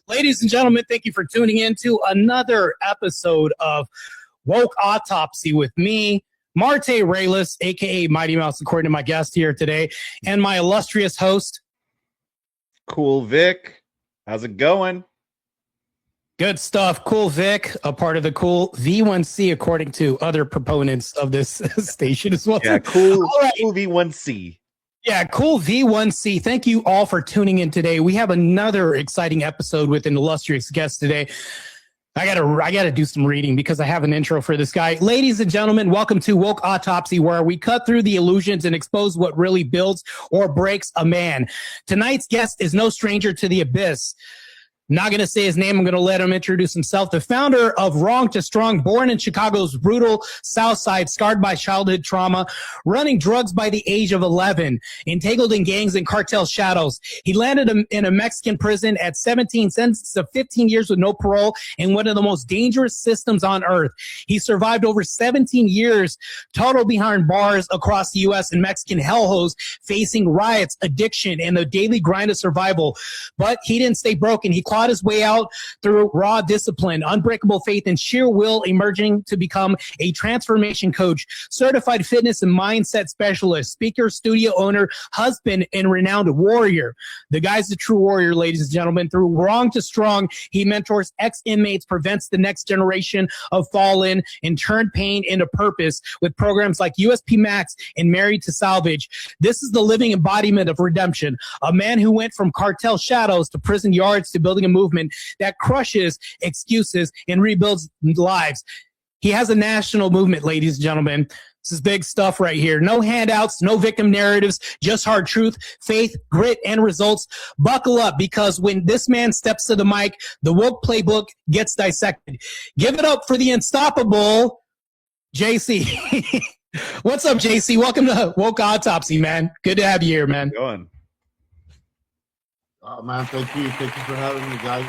Ladies and gentlemen, thank you for tuning in to another episode of Woke Autopsy with me, Marte Reyes, a.k.a. Mighty Mouse, according to my guest here today, and my illustrious host. Cool Vic. How's it going? Good stuff. Cool Vic, a part of the Cool V1C, according to other proponents of this station as well. Yeah, cool, right. Cool V1C. Yeah, Cool V1C. Thank you all for tuning in today. We have another exciting episode with an illustrious guest today. I gotta do some reading because I have an intro for this guy. Ladies and gentlemen, welcome to Woke Autopsy, where we cut through the illusions and expose what really builds or breaks a man. Tonight's guest is no stranger to the abyss. Not going to say his name. I'm going to let him introduce himself. The founder of Wrong to Strong, born in Chicago's brutal South Side, scarred by childhood trauma, running drugs by the age of 11, entangled in gangs and cartel shadows. He landed in a Mexican prison at 17, sentenced to 15 years with no parole in one of the most dangerous systems on earth. He survived over 17 years total behind bars across the U.S. and Mexican hellholes, facing riots, addiction, and the daily grind of survival. But he didn't stay broken. He clawed his way out through raw discipline, unbreakable faith, and sheer will, emerging to become a transformation coach, certified fitness and mindset specialist, speaker, studio owner, husband, and renowned warrior. The guy's a true warrior, ladies and gentlemen. Through Wrong to Strong, he mentors ex-inmates, prevents the next generation of fallen, and turned pain into purpose with programs like USP Max and Married to Salvage. This is the living embodiment of redemption. A man who went from cartel shadows to prison yards to building a movement that crushes excuses and rebuilds lives. He has a national movement, ladies and gentlemen. This is big stuff right here. No handouts, no victim narratives, just hard truth, faith, grit, and results. Buckle up, because when this man steps to the mic, the woke playbook gets dissected. Give it up for the unstoppable JC. What's up, JC? Welcome to Woke Autopsy, man. Good to have you here, man. Going. Man, thank you. Thank you for having me, guys.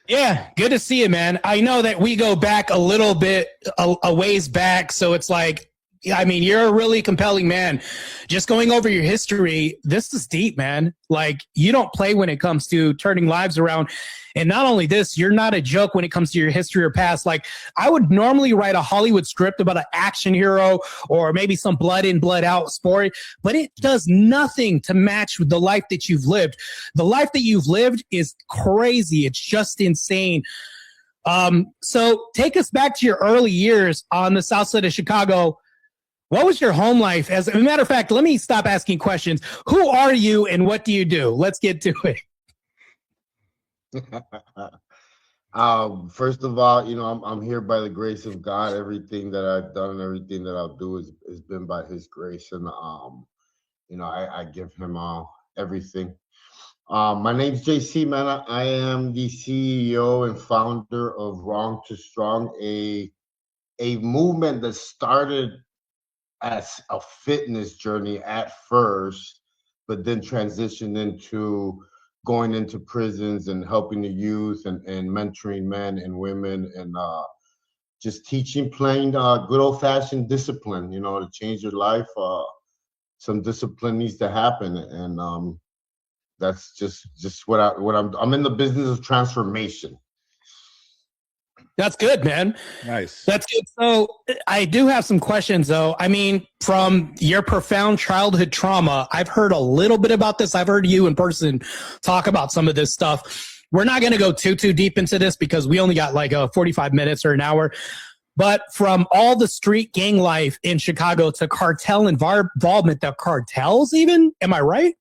Yeah, good to see you, man. I know that we go back a little bit, a ways back, so it's like, I mean, you're a really compelling man. Just going over your history, this is deep, man. Like, you don't play when it comes to turning lives around. And not only this, you're not a joke when it comes to your history or past. Like, I would normally write a Hollywood script about an action hero or maybe some blood in, blood out story, but it does nothing to match with the life that you've lived. The life that you've lived is crazy. It's just insane. So take us back to your early years on the south side of Chicago. What was your home life? As a matter of fact, let me stop asking questions. Who are you and what do you do? Let's get to it. First of all, you know, I'm here by the grace of God. Everything that I've done and everything that I'll do has been by His grace, and you know, I give Him everything. My name's JC, man. I am the CEO and founder of Wrong to Strong, a movement that started as a fitness journey at first, but then transitioned into going into prisons and helping the youth and mentoring men and women and just teaching plain good old-fashioned discipline, you know, to change your life. Some discipline needs to happen, and that's just what I'm in the business of transformation. That's good, man. Nice. That's good. So I do have some questions, though. I mean, from your profound childhood trauma, I've heard a little bit about this. I've heard you in person talk about some of this stuff. We're not going to go too deep into this because we only got like 45 minutes or an hour. But from all the street gang life in Chicago to cartel involvement, the cartels even, am I right?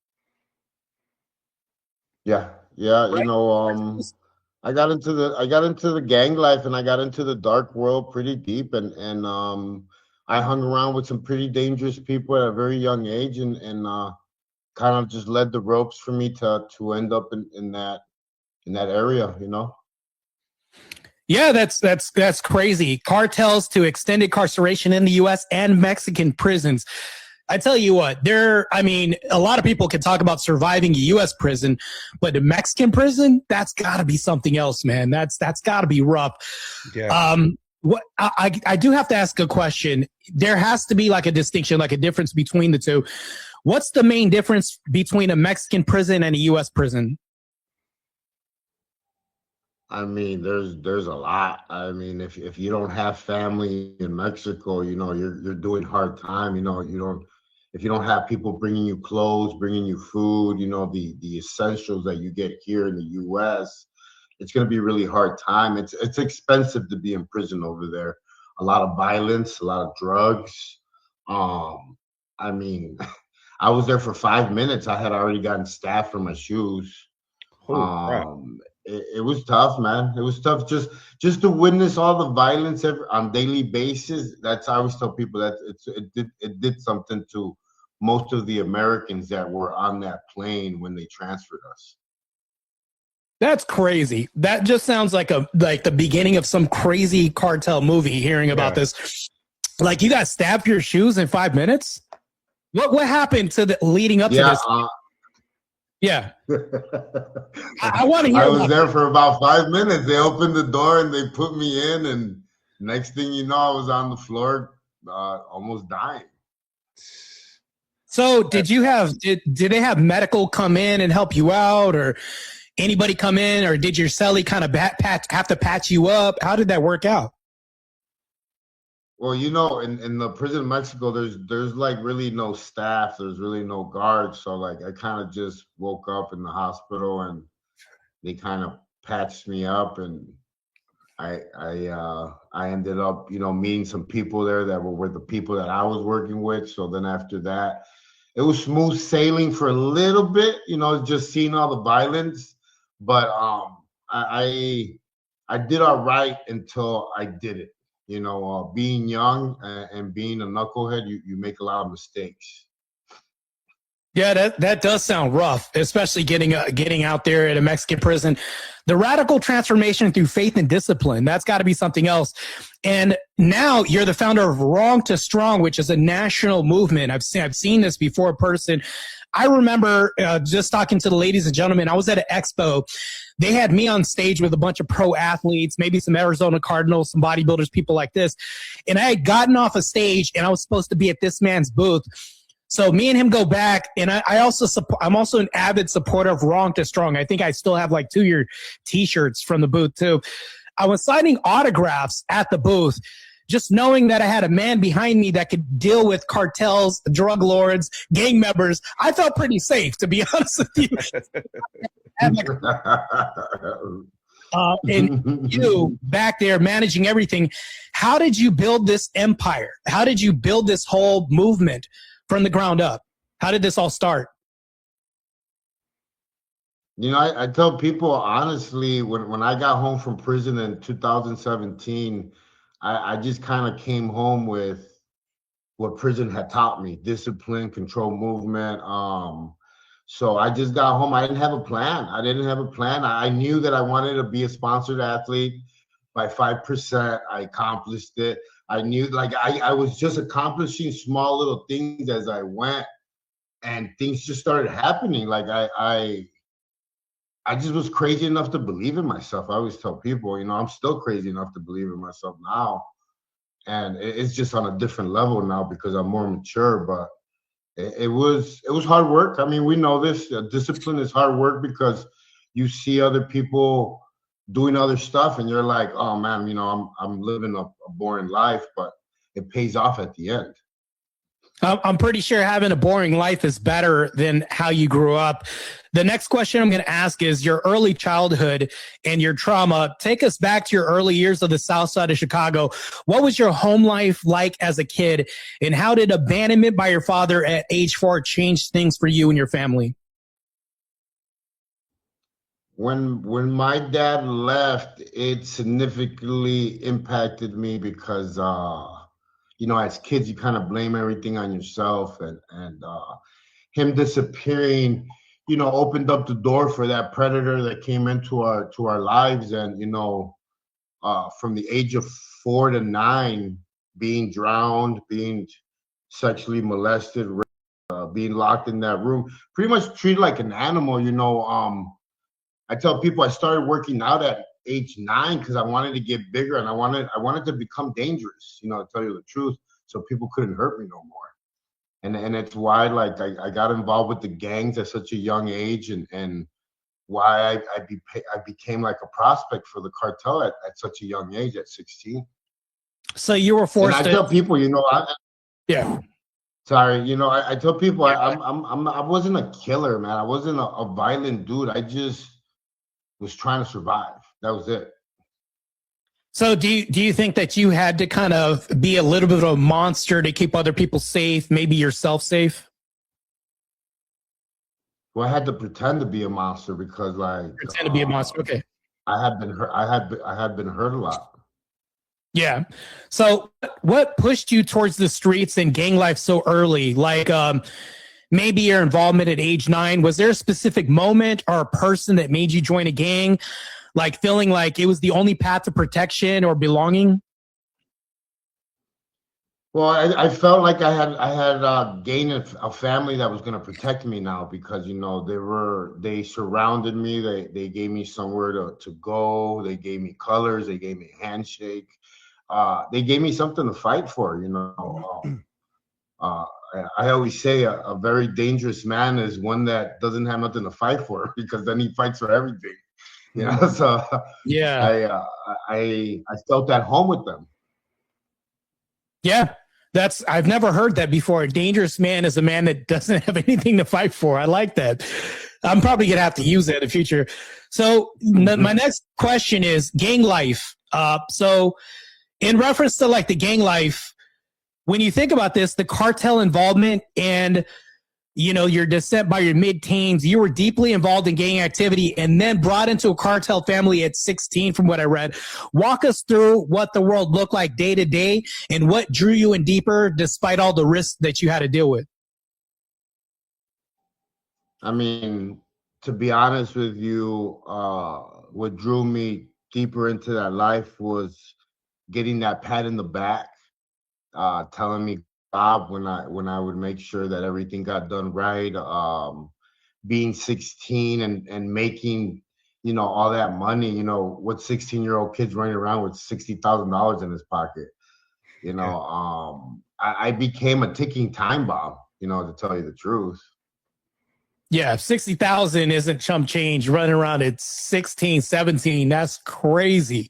Yeah, Yeah, right? I got into the gang life, and I got into the dark world pretty deep, and I hung around with some pretty dangerous people at a very young age, and kind of just led the ropes for me to end up in that area, you know. Yeah, that's crazy. Cartels to extended incarceration in the U.S. and Mexican prisons. I tell you what, I mean, a lot of people can talk about surviving a U.S. prison, but a Mexican prison, that's got to be something else, man. That's got to be rough. Yeah. What I do have to ask a question. There has to be like a distinction, like a difference between the two. What's the main difference between a Mexican prison and a U.S. prison? I mean, there's a lot. I mean, if you don't have family in Mexico, you know, you're doing hard time. You know, you don't if you don't have people bringing you clothes, bringing you food, you know, the essentials that you get here in the U.S., it's going to be a really hard time. It's expensive to be in prison over there. A lot of violence, a lot of drugs. Um, I mean, I was there for 5 minutes. I had already gotten stabbed for my shoes. Holy crap. It was tough, man. It was tough just to witness all the violence on daily basis. That's I always tell people that it did something to most of the Americans that were on that plane when they transferred us. That's crazy. That just sounds like the beginning of some crazy cartel movie. Hearing about Yeah. this, like you got stabbed for your shoes in 5 minutes. What happened to the leading up to Yeah, this? Yeah, I want to hear I was about there that. for about 5 minutes. They opened the door and they put me in, and next thing you know, I was on the floor, almost dying. So, did they have medical come in and help you out, or anybody come in, or did your cellie kind of have to patch you up? How did that work out? Well, you know, in the prison in Mexico, there's like really no staff. There's really no guards. So like I kind of just woke up in the hospital and they kind of patched me up, and I ended up, you know, meeting some people there that were with the people that I was working with. So then after that, it was smooth sailing for a little bit, you know, just seeing all the violence. But I did all right until I did it. You know, being young and being a knucklehead, you make a lot of mistakes. Yeah, that does sound rough, especially getting out there at a Mexican prison. The radical transformation through faith and discipline, that's got to be something else. And now you're the founder of Wrong to Strong, which is a national movement. I've seen this before in person. I remember just talking to the ladies and gentlemen. I was at an expo. They had me on stage with a bunch of pro athletes, maybe some Arizona Cardinals, some bodybuilders, people like this. And I had gotten off a stage and I was supposed to be at this man's booth. So me and him go back, and I'm also an avid supporter of Wrong to Strong. I think I still have like 2-year T-shirts from the booth too. I was signing autographs at the booth, just knowing that I had a man behind me that could deal with cartels, drug lords, gang members. I felt pretty safe, to be honest with you. And you back there managing everything. How did you build this empire? How did you build this whole movement from the ground up? How did this all start? You know, I tell people honestly, when I got home from prison in 2017, I just kind of came home with what prison had taught me: discipline, control movement. So I just got home. I didn't have a plan. I knew that I wanted to be a sponsored athlete by 5%. I accomplished it. I knew, like, I was just accomplishing small little things as I went, and things just started happening. Like I just was crazy enough to believe in myself. I always tell people, you know, I'm still crazy enough to believe in myself now, and it's just on a different level now because I'm more mature. But it was hard work. I mean, we know this. Discipline is hard work because you see other people doing other stuff, and you're like, oh man, you know, I'm living a boring life, but it pays off at the end. I'm pretty sure having a boring life is better than how you grew up. The next question I'm going to ask is your early childhood and your trauma. Take us back to your early years of the South Side of Chicago. What was your home life like as a kid, and how did abandonment by your father at age 4 change things for you and your family? when my dad left, it significantly impacted me because as kids you kind of blame everything on yourself, and him disappearing, opened up the door for that predator that came into our lives, and from the age of 4 to 9, being drowned, being sexually molested, being locked in that room, pretty much treated like an animal. I tell people I started working out at age 9 because I wanted to get bigger, and I wanted to become dangerous, to tell you the truth, so people couldn't hurt me no more. And it's why, like, I got involved with the gangs at such a young age, and why I became like a prospect for the cartel at such a young age, at 16. So you were And forced I to, tell people, yeah. sorry, I tell people I wasn't a killer, man. I wasn't a violent dude. I just was trying to survive. That was it. So do you think that you had to kind of be a little bit of a monster to keep other people safe, maybe yourself safe? Well, I had to pretend to be a monster because, like, Pretend to be a monster. Okay. I had been hurt. I had been hurt a lot. Yeah. So what pushed you towards the streets and gang life so early? Like, maybe your involvement at age 9, was there a specific moment or a person that made you join a gang? Like feeling like it was the only path to protection or belonging? Well, I felt like I had gained a family that was going to protect me now, because they surrounded me. They gave me somewhere to go. They gave me colors. They gave me a handshake. They gave me something to fight for. I always say a very dangerous man is one that doesn't have nothing to fight for, because then he fights for everything. So Yeah. I felt at home with them. Yeah. I've never heard that before. A dangerous man is a man that doesn't have anything to fight for. I like that. I'm probably going to have to use that in the future. So my next question is gang life. So in reference to like the gang life, when you think about this, the cartel involvement and your descent by your mid-teens, you were deeply involved in gang activity and then brought into a cartel family at 16, from what I read. Walk us through what the world looked like day to day and what drew you in deeper despite all the risks that you had to deal with. I mean, to be honest with you, what drew me deeper into that life was getting that pat in the back, telling me Bob when I would make sure that everything got done right. Being 16 and making all that money. What 16-year-old kid's running around with $60,000 in his pocket? I became a ticking time bomb. To tell you the truth. Yeah, 60,000 isn't chump change running around at 16, 17. That's crazy.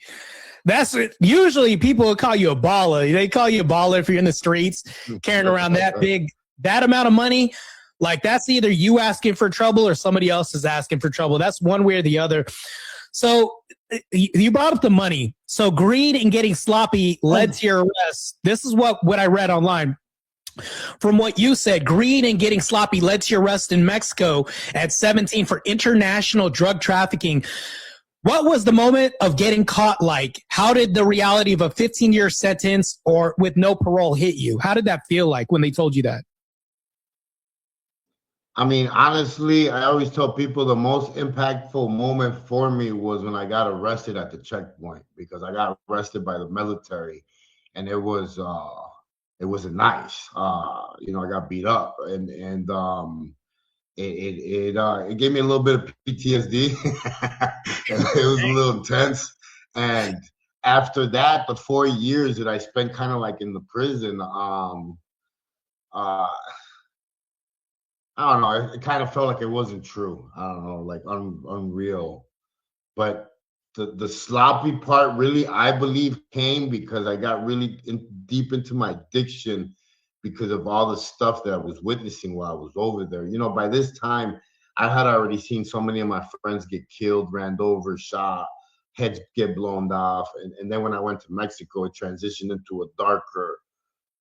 That's what, usually people will call you a baller. They call you a baller if you're in the streets carrying around that amount of money. Like, that's either you asking for trouble or somebody else is asking for trouble. That's one way or the other. So you brought up the money. So greed and getting sloppy led to your arrest. This is what I read online. From what you said, greed and getting sloppy led to your arrest in Mexico at 17 for international drug trafficking. What was the moment of getting caught like? How did the reality of a 15-year sentence or with no parole hit you? How did that feel like when they told you that? I mean, honestly, I always tell people the most impactful moment for me was when I got arrested at the checkpoint, because I got arrested by the military, and it wasn't nice. I got beat up, and it gave me a little bit of PTSD. It was a little intense. And after that, the 4 years that I spent kind of like in the prison, I don't know, it kind of felt like it wasn't true. I don't know, like unreal. But the sloppy part really, I believe, came because I got really deep into my addiction, because of all the stuff that I was witnessing while I was over there. By this time, I had already seen so many of my friends get killed, ran over, shot, heads get blown off. And then when I went to Mexico, it transitioned into a darker,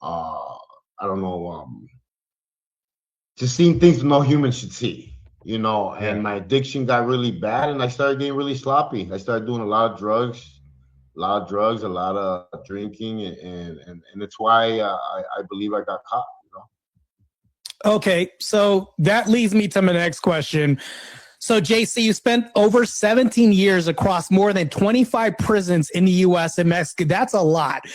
I don't know, just seeing things no human should see. and my addiction got really bad, and I started getting really sloppy. I started doing a lot of drugs, a lot of drinking, and it's why I believe I got caught. Okay, so that leads me to my next question. So, JC, you spent over 17 years across more than 25 prisons in the U.S. and Mexico. That's a lot.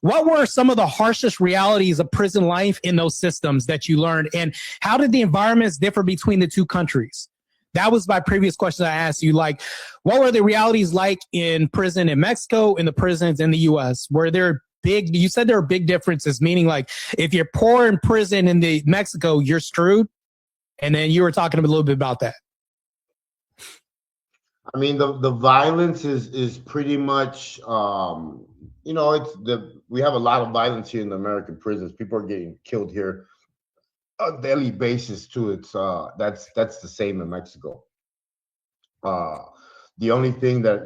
What were some of the harshest realities of prison life in those systems that you learned? And how did the environments differ between the two countries? That was my previous question I asked you. Like, what were the realities like in prison in Mexico and the prisons in the U.S.? Were there you said there are big differences, meaning like if you're poor in prison in the Mexico, you're screwed. And then you were talking a little bit about that. I mean, the violence is pretty much, we have a lot of violence here in the American prisons. People are getting killed here on a daily basis too. It's that's the same in Mexico. The only thing that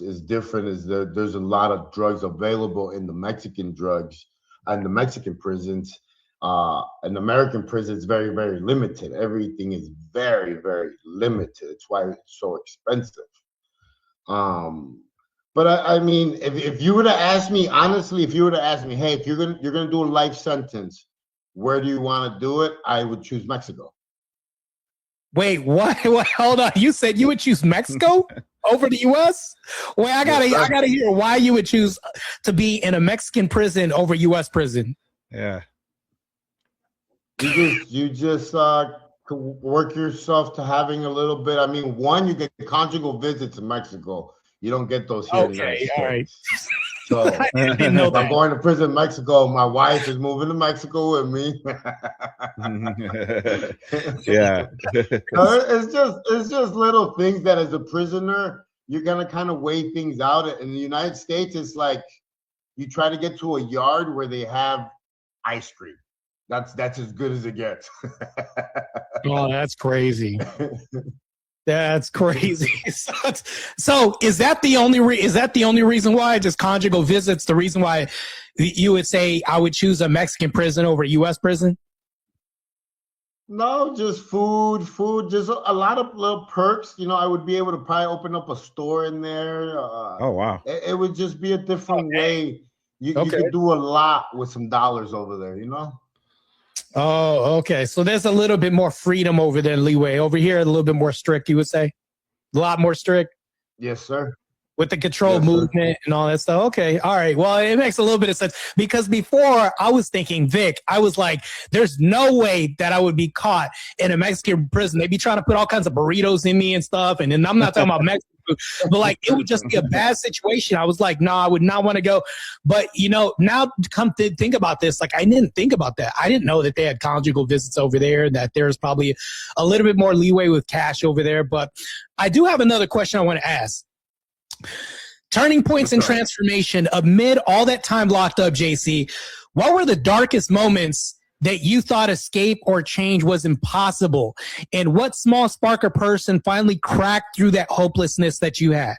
is different is that there's a lot of drugs available in the Mexican drugs and the Mexican prisons. In American prisons, very, very limited. Everything is very, very limited. It's why it's so expensive. But I mean, if you were to ask me honestly, hey, if you're gonna do a life sentence, where do you want to do it? I would choose Mexico. Wait, what? Hold on. You said you would choose Mexico over the U.S.? Wait, I gotta hear why you would choose to be in a Mexican prison over U.S. prison. Yeah. You just work yourself to having a little bit. I mean, one, you get conjugal visits in Mexico. You don't get those here in the United States. All right. So if I'm going to prison in Mexico, my wife is moving to Mexico with me. Yeah. It's just little things that as a prisoner, you're gonna kind of weigh things out. In the United States, it's like you try to get to a yard where they have ice cream. That's as good as it gets. Oh, that's crazy. That's crazy. So is that the only reason why just conjugal visits? The reason why you would say I would choose a Mexican prison over a U.S. prison? No, just food, just a lot of little perks. I would be able to probably open up a store in there. Oh, wow. It would just be a different way. You could do a lot with some dollars over there, Oh, okay. So there's a little bit more freedom over there, leeway. Over here, a little bit more strict, you would say? A lot more strict? Yes, sir. With the controlled movement and all that stuff. Okay. All right. Well, it makes a little bit of sense because before I was thinking, Vic, I was like, there's no way that I would be caught in a Mexican prison. They'd be trying to put all kinds of burritos in me and stuff. And then I'm not talking about Mexican food, but like it would just be a bad situation. I was like, no, I would not want to go. But, now come to think about this, like I didn't think about that. I didn't know that they had conjugal visits over there, that there's probably a little bit more leeway with cash over there. But I do have another question I want to ask. Turning points and transformation amid all that time locked up, JC, what were the darkest moments that you thought escape or change was impossible? And what small spark or person finally cracked through that hopelessness that you had?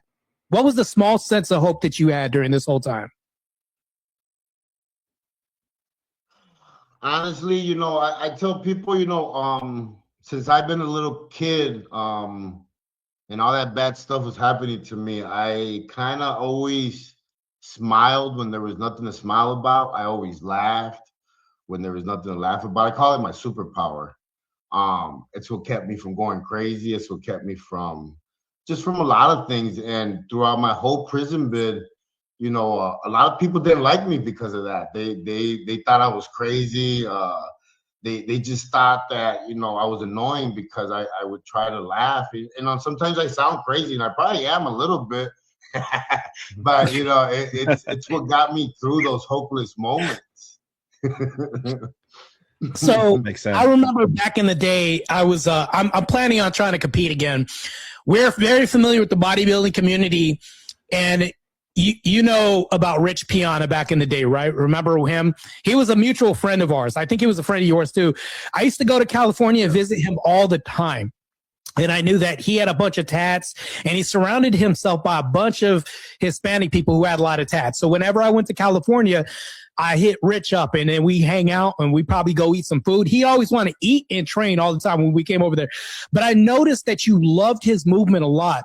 What was the small sense of hope that you had during this whole time? Honestly, I tell people, since I've been a little kid, and all that bad stuff was happening to me, I kind of always smiled when there was nothing to smile about. I always laughed when there was nothing to laugh about. I call it my superpower. It's what kept me from going crazy. It's what kept me from a lot of things. And throughout my whole prison bid, a lot of people didn't like me because of that. They thought I was crazy. They just thought that, I was annoying because I would try to laugh. And sometimes I sound crazy, and I probably am a little bit. But, it's what got me through those hopeless moments. So makes sense. I remember back in the day, I was I'm planning on trying to compete again. We're very familiar with the bodybuilding community, and you know about Rich Piana back in the day, right? Remember him? He was a mutual friend of ours. I think he was a friend of yours too. I used to go to California and visit him all the time. And I knew that he had a bunch of tats, and he surrounded himself by a bunch of Hispanic people who had a lot of tats. So whenever I went to California, I hit Rich up and then we hang out and we probably go eat some food. He always wanted to eat and train all the time when we came over there. But I noticed that you loved his movement a lot.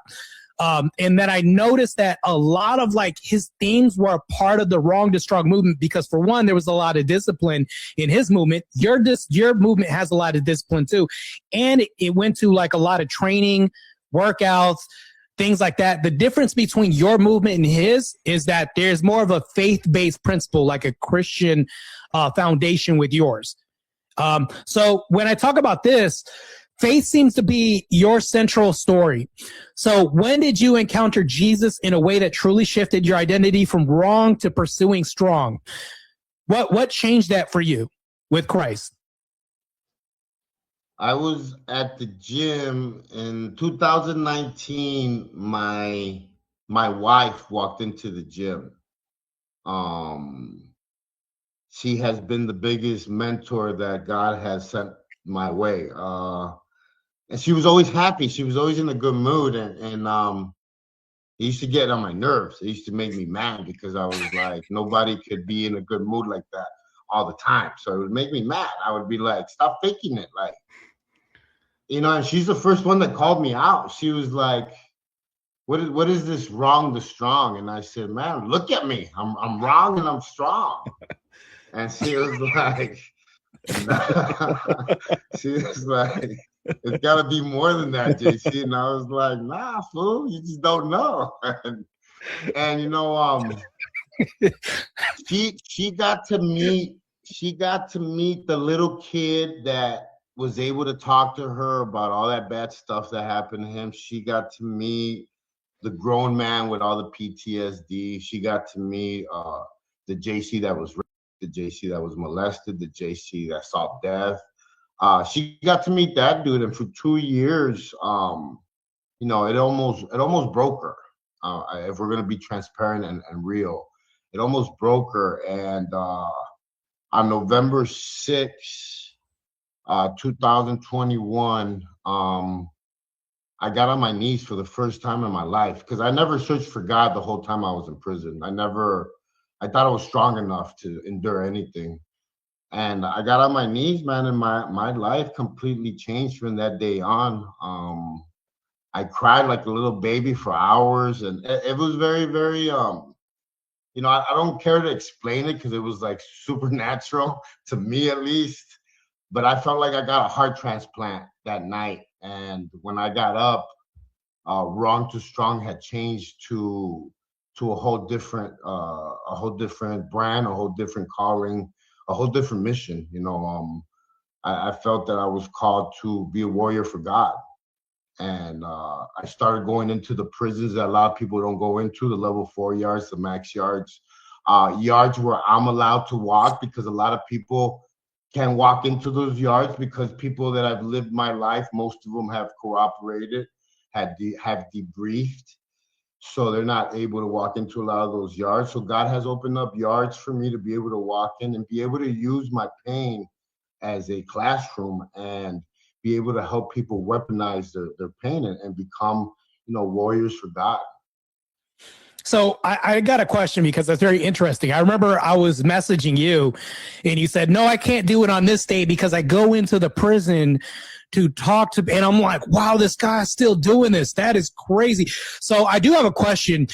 And that I noticed that a lot of like his themes were a part of the Wrong to Strong movement, because for one, there was a lot of discipline in his movement. Your movement has a lot of discipline too. And it went to like a lot of training, workouts, things like that. The difference between your movement and his is that there's more of a faith-based principle, like a Christian foundation with yours. So when I talk about this, faith seems to be your central story. So when did you encounter Jesus in a way that truly shifted your identity from wrong to pursuing strong? What changed that for you with Christ? I was at the gym in 2019. My wife walked into the gym. She has been the biggest mentor that God has sent my way. And she was always happy. She was always in a good mood. And it used to get on my nerves. It used to make me mad because I was like, nobody could be in a good mood like that all the time. So it would make me mad. I would be like, stop faking it. Like, and she's the first one that called me out. She was like, what is this wrong to strong? And I said, man, look at me. I'm wrong and I'm strong. And she was like, she was like, it's got to be more than that, JC. And I was like, nah, fool, you just don't know. And she got to meet the little kid that was able to talk to her about all that bad stuff that happened to him. She got to meet the grown man with all the PTSD. She got to meet the JC that was raped, the JC that was molested, the JC that saw death. She got to meet that dude, and for 2 years, it almost broke her. If we're gonna be transparent and real, it almost broke her. And on November 6th, 2021, I got on my knees for the first time in my life, because I never searched for God the whole time I was in prison. I thought I was strong enough to endure anything. And I got on my knees, man, and my life completely changed from that day on. I cried like a little baby for hours, and it was very, very, I don't care to explain it because it was like supernatural to me, at least. But I felt like I got a heart transplant that night. And when I got up, Wrong to Strong had changed to a whole different brand, a whole different calling, a whole different mission. I felt that I was called to be a warrior for God. And I started going into the prisons that a lot of people don't go into, the level 4 yards, the max yards, yards where I'm allowed to walk, because a lot of people can't walk into those yards because people that I've lived my life, most of them have cooperated, have debriefed. So they're not able to walk into a lot of those yards. So God has opened up yards for me to be able to walk in and be able to use my pain as a classroom and be able to help people weaponize their pain and become, warriors for God. So I got a question, because that's very interesting. I remember I was messaging you and you said, no, I can't do it on this day because I go into the prison to talk to, and I'm like, wow, this guy's still doing this. That is crazy. So I do have a question.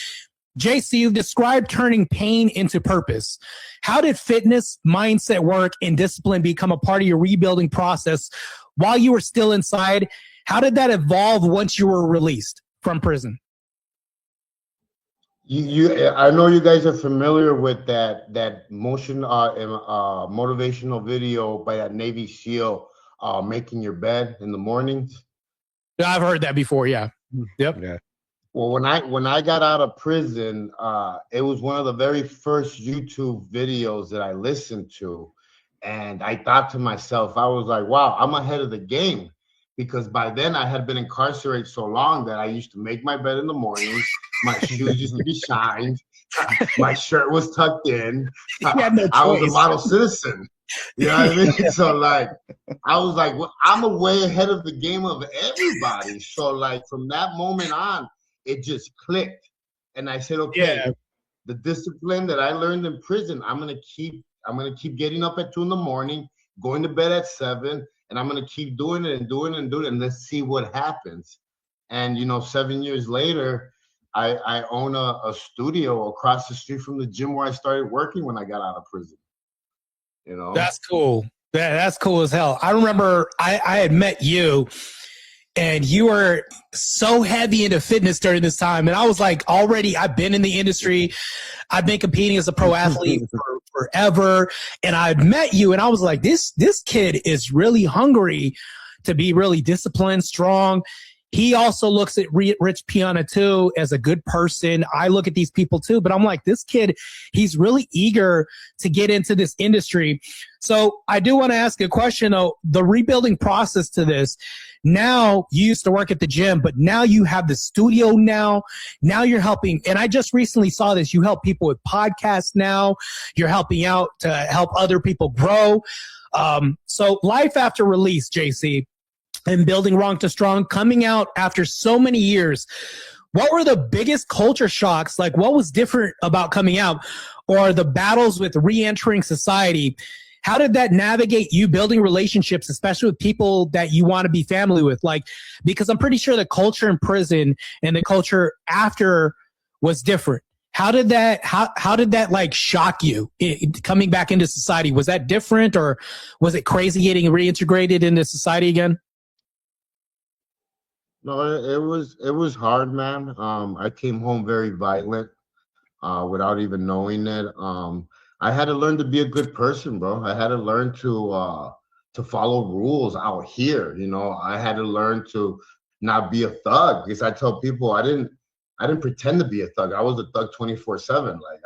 JC, you've described turning pain into purpose. How did fitness, mindset work, and discipline become a part of your rebuilding process while you were still inside? How did that evolve once you were released from prison? I know you guys are familiar with that motivational video by that Navy SEAL, making your bed in the mornings. I've heard that before. Yeah. Yep. Yeah. Well, when I got out of prison, it was one of the very first YouTube videos that I listened to, and I thought to myself, I was like, wow, I'm ahead of the game, because by then I had been incarcerated so long that I used to make my bed in the morning. My shoes used to be shined. My shirt was tucked in. I was a model citizen. You know what I mean? So like, I was like, well, I'm way ahead of the game of everybody. So like, from that moment on, it just clicked. And I said, okay, the discipline that I learned in prison, I'm going to keep I'm gonna keep getting up at 2 a.m, going to bed at 7, and I'm gonna keep doing it and doing it and doing it, and let's see what happens. And 7 years later, I own a studio across the street from the gym where I started working when I got out of prison. That's cool. That's cool as hell. I remember I had met you, and you were so heavy into fitness during this time. And I was like, already, I've been in the industry. I've been competing as a pro athlete for forever. And I met you, and I was like, this kid is really hungry to be really disciplined, strong. He also looks at Rich Piana too as a good person. I look at these people too, but I'm like, this kid, he's really eager to get into this industry. So I do want to ask a question though, the rebuilding process to this. Now you used to work at the gym, but now you have the studio now you're helping. And I just recently saw this. You help people with podcasts now. You're helping out to help other people grow. So life after release, JC, and building Wrong to Strong, coming out after so many years, what were the biggest culture shocks? Like, what was different about coming out, or the battles with re-entering society? How did that navigate you building relationships, especially with people that you want to be family with? Like, because I'm pretty sure the culture in prison and the culture after was different. How did that like shock you coming back into society? Was that different, or was it crazy getting reintegrated into society again? No, it was hard, man. I came home very violent, without even knowing it. I had to learn to be a good person, bro. I had to learn to follow rules out here. I had to learn to not be a thug, because I tell people I didn't pretend to be a thug. I was a thug 24/7. Like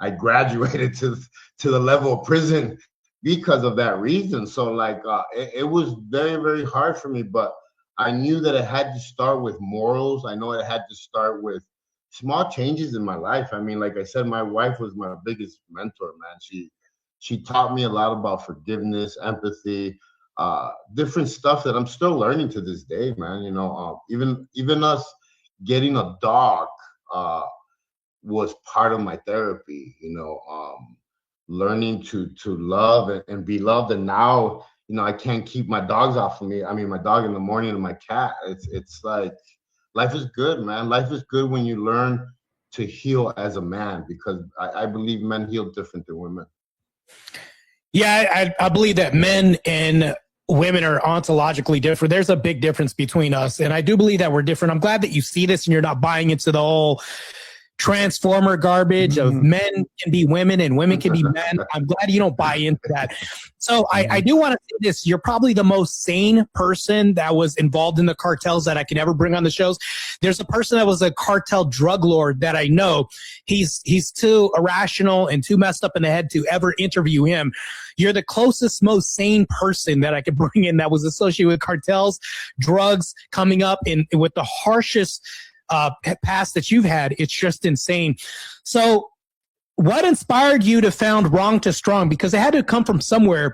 I graduated to the level of prison because of that reason. So like it was very, very hard for me, but I knew that it had to start with morals. I know it had to start with small changes in my life. I mean, like I said, my wife was my biggest mentor, man. She taught me a lot about forgiveness, empathy, different stuff that I'm still learning to this day, man. Even us getting a dog was part of my therapy. Learning to love and be loved. And now, I can't keep my dogs off of me. I mean, my dog in the morning and my cat. It's like life is good, man. Life is good when you learn to heal as a man, because I believe men heal different than women. Yeah, I believe that men and women are ontologically different. There's a big difference between us, and I do believe that we're different. I'm glad that you see this and you're not buying into the whole transformer garbage of men can be women and women can be men. I'm glad you don't buy into that. So I do want to say this. You're probably the most sane person that was involved in the cartels that I could ever bring on the shows. There's a person that was a cartel drug lord that I know. He's too irrational and too messed up in the head to ever interview him. You're the closest, most sane person that I could bring in that was associated with cartels, drugs, coming up in with the harshest past that you've had. It's just insane. So what inspired you to found Wrong to Strong? Because it had to come from somewhere.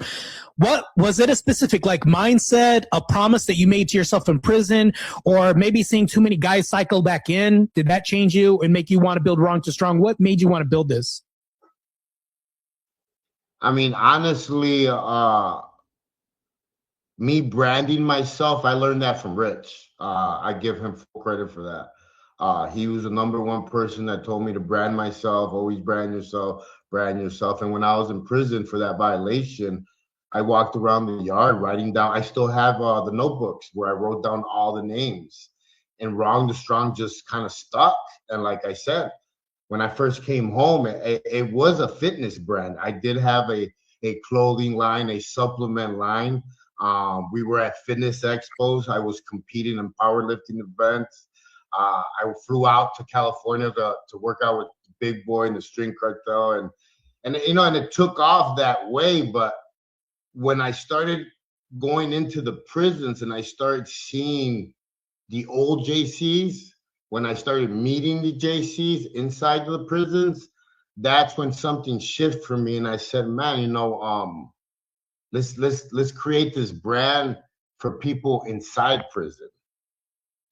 What was it? A specific like mindset, a promise that you made to yourself in prison, or maybe seeing too many guys cycle back in? Did that change you and make you want to build Wrong to Strong? What made you want to build this? I mean, honestly, me branding myself, I learned that from Rich. I give him full credit for that. He was the number one person that told me to brand myself, always brand yourself, brand yourself. And when I was in prison for that violation, I walked around the yard writing down. I still have the notebooks where I wrote down all the names. And Wrong to Strong just kind of stuck. And like I said, when I first came home, it was a fitness brand. I did have a clothing line, a supplement line. We were at fitness expos. I was competing in powerlifting events. I flew out to California to work out with the Big Boy and the String Cartel, and it took off that way. But when I started going into the prisons and I started seeing the old JCs, when I started meeting the JCs inside the prisons, that's when something shifted for me, and I said, man, let's create this brand for people inside prison.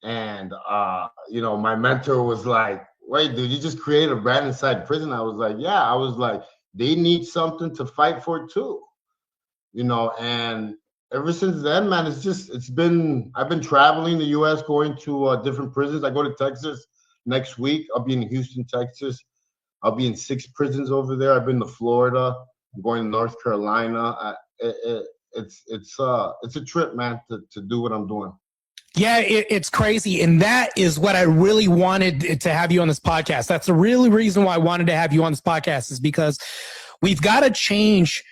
And my mentor was like, wait, dude, you just created a brand inside prison? I was like, yeah. I was like, they need something to fight for too, you know. And ever since then, man, I've been traveling the U.S., going to different prisons. I go to Texas next week. I'll be in Houston, Texas. I'll be in 6 prisons over there. I've been to Florida. I'm going to North Carolina. It's a trip, man, to do what I'm doing. Yeah, it's crazy. And that is what I really wanted to have you on this podcast. That's the really reason why I wanted to have you on this podcast, is because we've got to change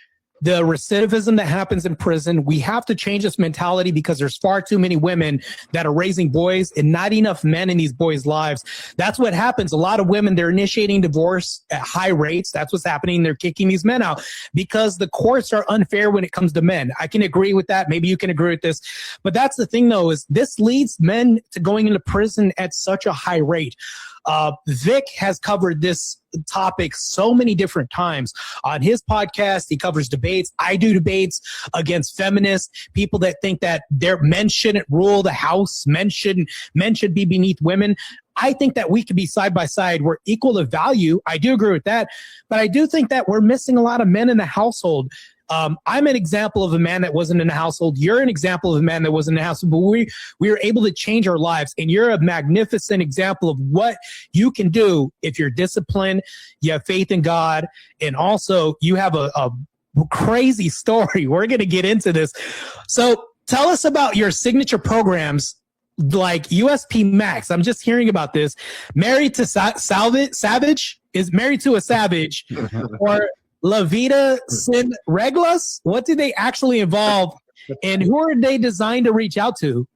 the recidivism that happens in prison. We have to change this mentality because there's far too many women that are raising boys and not enough men in these boys' lives. That's what happens. A lot of women, they're initiating divorce at high rates. That's what's happening. They're kicking these men out because the courts are unfair when it comes to men. I can agree with that. Maybe you can agree with this. But that's the thing, though, is this leads men to going into prison at such a high rate. Vic has covered this topic so many different times on his podcast. He covers debates. I do debates against feminists, people that think that men shouldn't rule the house. Men should be beneath women. I think that we could be side by side. We're equal of value. I do agree with that. But I do think that we're missing a lot of men in the household. I'm an example of a man that wasn't in the household. You're an example of a man that wasn't in the household, but we were able to change our lives. And you're a magnificent example of what you can do if you're disciplined, you have faith in God, and also you have a crazy story. We're going to get into this. So tell us about your signature programs like USP Max. I'm just hearing about this. Married to Savage is Married to a Savage, or La Vida Sin Reglas? What do they actually involve, and who are they designed to reach out to?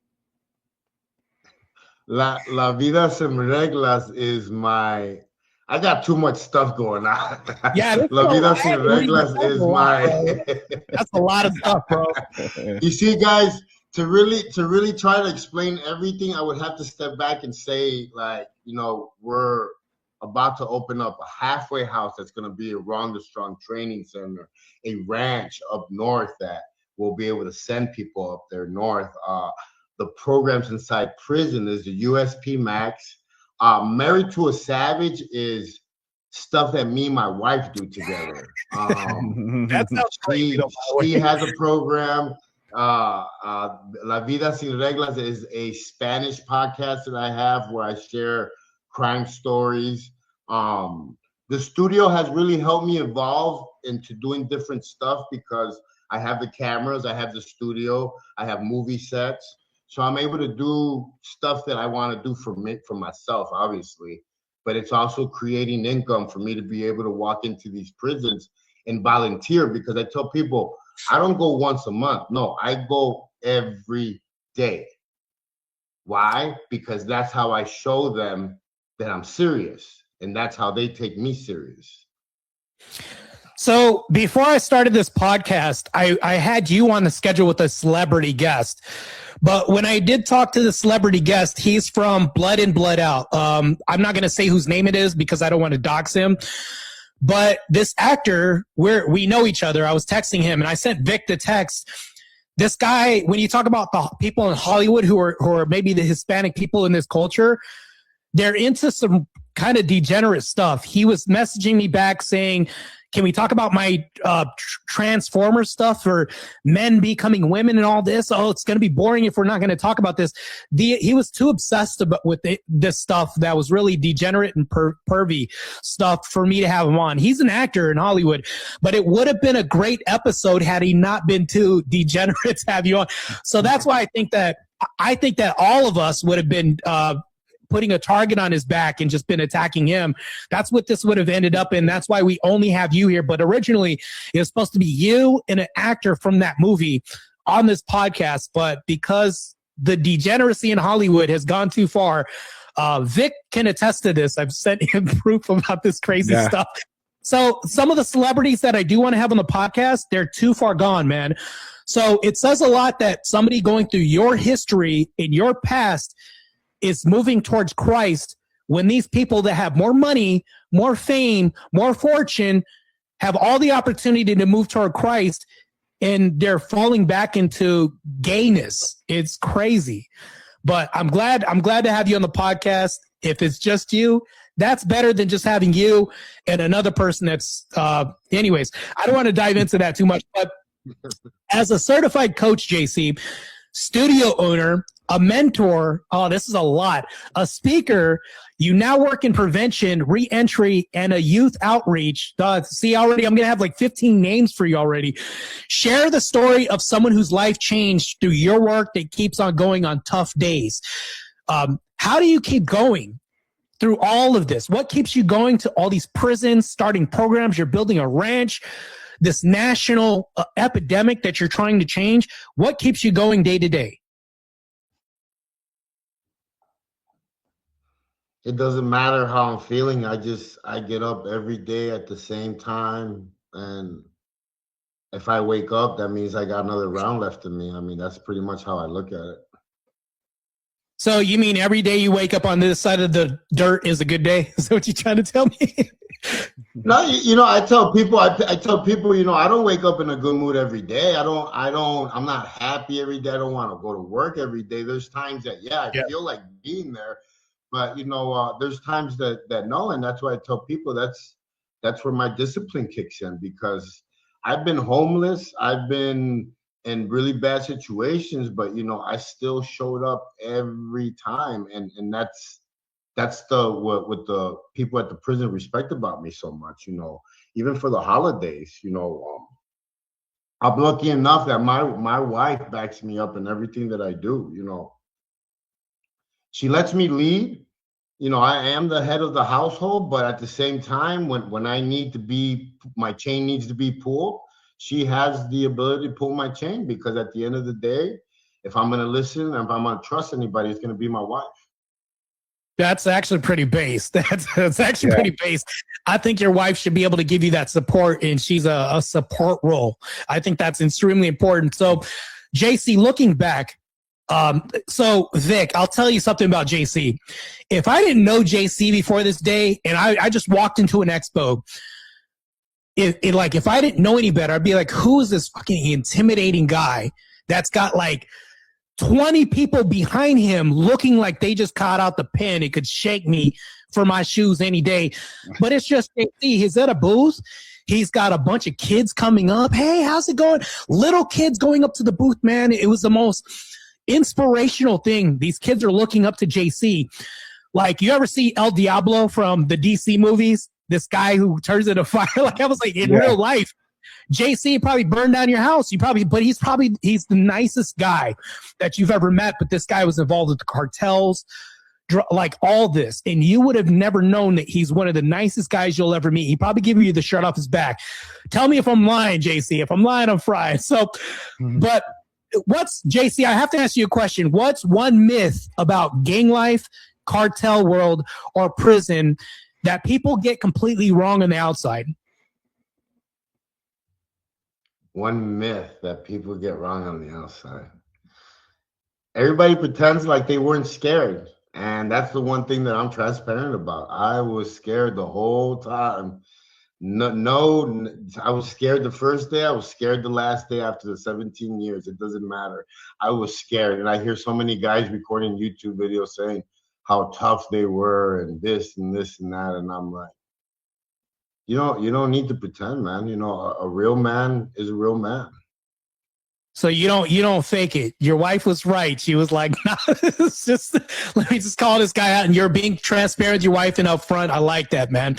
La Vida Sin Reglas is I got too much stuff going on. Yeah, La Vida Sin Reglas is That's a lot of stuff, bro. You see, guys, to really try to explain everything, I would have to step back and say, like, you know, we're about to open up a halfway house that's going to be a Wrong to Strong training center, a ranch up north that will be able to send people up there north. The programs inside prison is the USP Max. Married to a Savage is stuff that me and my wife do together. That sounds crazy. She has a program. La Vida Sin Reglas is a Spanish podcast that I have where I share crime stories. The studio has really helped me evolve into doing different stuff because I have the cameras, I have the studio, I have movie sets. So I'm able to do stuff that I want to do for myself, obviously. But it's also creating income for me to be able to walk into these prisons and volunteer, because I tell people, I don't go once a month. No, I go every day. Why? Because that's how I show them that I'm serious, and that's how they take me serious. So before I started this podcast, I had you on the schedule with a celebrity guest. But when I did talk to the celebrity guest, he's from Blood In, Blood Out. I'm not going to say whose name it is because I don't want to dox him. But this actor, we know each other. I was texting him, and I sent Vic the text. This guy, when you talk about the people in Hollywood who are maybe the Hispanic people in this culture, they're into some kind of degenerate stuff. He was messaging me back saying, can we talk about my transformer stuff for men becoming women and all this? Oh, it's going to be boring if we're not going to talk about this. He was too obsessed with this stuff that was really degenerate and pervy stuff for me to have him on. He's an actor in Hollywood, but it would have been a great episode had he not been too degenerate to have you on. So that's why I think that all of us would have been putting a target on his back and just been attacking him. That's what this would have ended up in. That's why we only have you here. But originally, it was supposed to be you and an actor from that movie on this podcast. But because the degeneracy in Hollywood has gone too far, Vic can attest to this. I've sent him proof about this crazy stuff. So some of the celebrities that I do want to have on the podcast, they're too far gone, man. So it says a lot that somebody going through your history in your past is moving towards Christ, when these people that have more money, more fame, more fortune, have all the opportunity to move toward Christ, and they're falling back into gayness. It's crazy. But I'm glad to have you on the podcast. If it's just you, That's better than just having you and another person that's, anyways, I don't want to dive into that too much, but as a certified coach, JC, studio owner, a mentor, oh, this is a lot, a speaker, you now work in prevention, re-entry, and a youth outreach. See, already, I'm going to have like 15 names for you already. Share the story of someone whose life changed through your work that keeps on going on tough days. How do you keep going through all of this? What keeps you going to all these prisons, starting programs? You're building a ranch, this national epidemic that you're trying to change. What keeps you going day to day? It doesn't matter how I'm feeling. I get up every day at the same time. And if I wake up, that means I got another round left in me. I mean, that's pretty much how I look at it. So you mean every day you wake up on this side of the dirt is a good day? Is that what you're trying to tell me? No, I tell people, I tell people, I don't wake up in a good mood every day. I'm not happy every day. I don't want to go to work every day. There's times that, I feel like being there, but there's times that no, and that's why I tell people that's where my discipline kicks in, because I've been homeless. I've been in really bad situations, but I still showed up every time, and that's what the people at the prison respect about me so much. Even for the holidays, I'm lucky enough that my wife backs me up in everything that I do. She lets me lead. I am the head of the household, but at the same time, when I need to be, my chain needs to be pulled, she has the ability to pull my chain, because at the end of the day, if I'm going to listen, and if I'm going to trust anybody, it's going to be my wife. That's actually pretty base. That's actually pretty base. I think your wife should be able to give you that support, and she's a support role. I think that's extremely important. So, JC, looking back, so Vic, I'll tell you something about JC. If I didn't know JC before this day, and I just walked into an expo, if I didn't know any better, I'd be like, who is this fucking intimidating guy that's got like 20 people behind him looking like they just caught out the pen? It could shake me for my shoes any day. But it's just, he's at a booth. He's got a bunch of kids coming up. Hey, how's it going? Little kids going up to the booth, man. It was the most inspirational thing. These kids are looking up to JC. Like, you ever see El Diablo from the DC movies? This guy who turns into fire. Like, I was like, in real life, JC probably burned down your house. But he's the nicest guy that you've ever met. But this guy was involved with the cartels, like all this. And you would have never known that he's one of the nicest guys you'll ever meet. He probably give you the shirt off his back. Tell me if I'm lying, JC. If I'm lying, I'm fried. So, but JC, I have to ask you a question. What's one myth about gang life, cartel world, or prison that people get completely wrong on the outside? One myth that people get wrong on the outside. Everybody pretends like they weren't scared. And that's the one thing that I'm transparent about. I was scared the whole time. No, I was scared the first day. I was scared the last day after the 17 years. It doesn't matter. I was scared. And I hear so many guys recording YouTube videos saying how tough they were and this and this and that. And I'm like, you don't need to pretend, man. A real man is a real man. So you don't fake it. Your wife was right. She was like, nah, it's just, let me just call this guy out. And you're being transparent with your wife and upfront. I like that, man.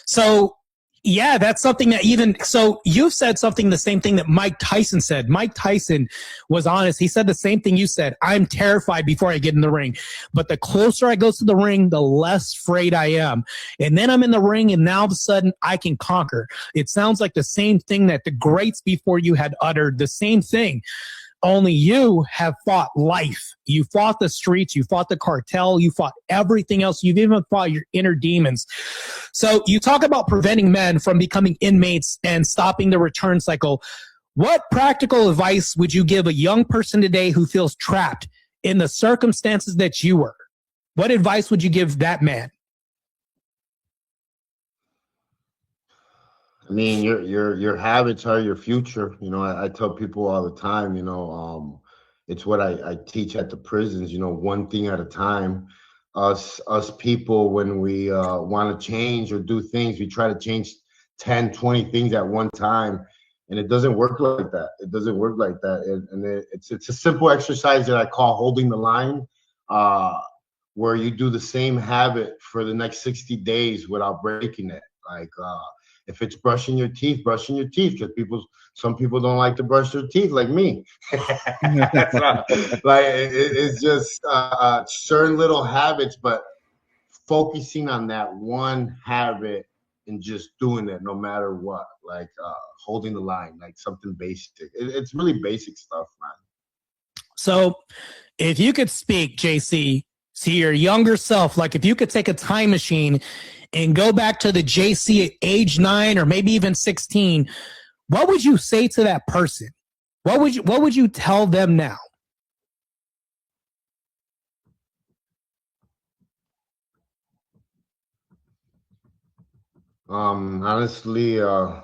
So yeah, that's something that so you've said something, the same thing that Mike Tyson said. Mike Tyson was honest. He said the same thing you said. I'm terrified before I get in the ring, but the closer I go to the ring, the less afraid I am. And then I'm in the ring, and now all of a sudden I can conquer. It sounds like the same thing that the greats before you had uttered, the same thing. Only you have fought life. You fought the streets. You fought the cartel. You fought everything else. You've even fought your inner demons. So you talk about preventing men from becoming inmates and stopping the return cycle. What practical advice would you give a young person today who feels trapped in the circumstances that you were? What advice would you give that man? I mean, your habits are your future. I tell people all the time, it's what I teach at the prisons, one thing at a time. us people, when we want to change or do things, we try to change 10, 20 things at one time, and it doesn't work like that. It doesn't work like that. It's a simple exercise that I call holding the line, where you do the same habit for the next 60 days without breaking it. Like if it's brushing your teeth, because some people don't like to brush their teeth, like me. Like it's just certain little habits, but focusing on that one habit and just doing it no matter what, like holding the line, like something basic. It's really basic stuff, man. So if you could speak, JC, to your younger self, like if you could take a time machine and go back to the JC at age 9 or maybe even 16, what would you say to that person? What would you tell them now? Honestly, I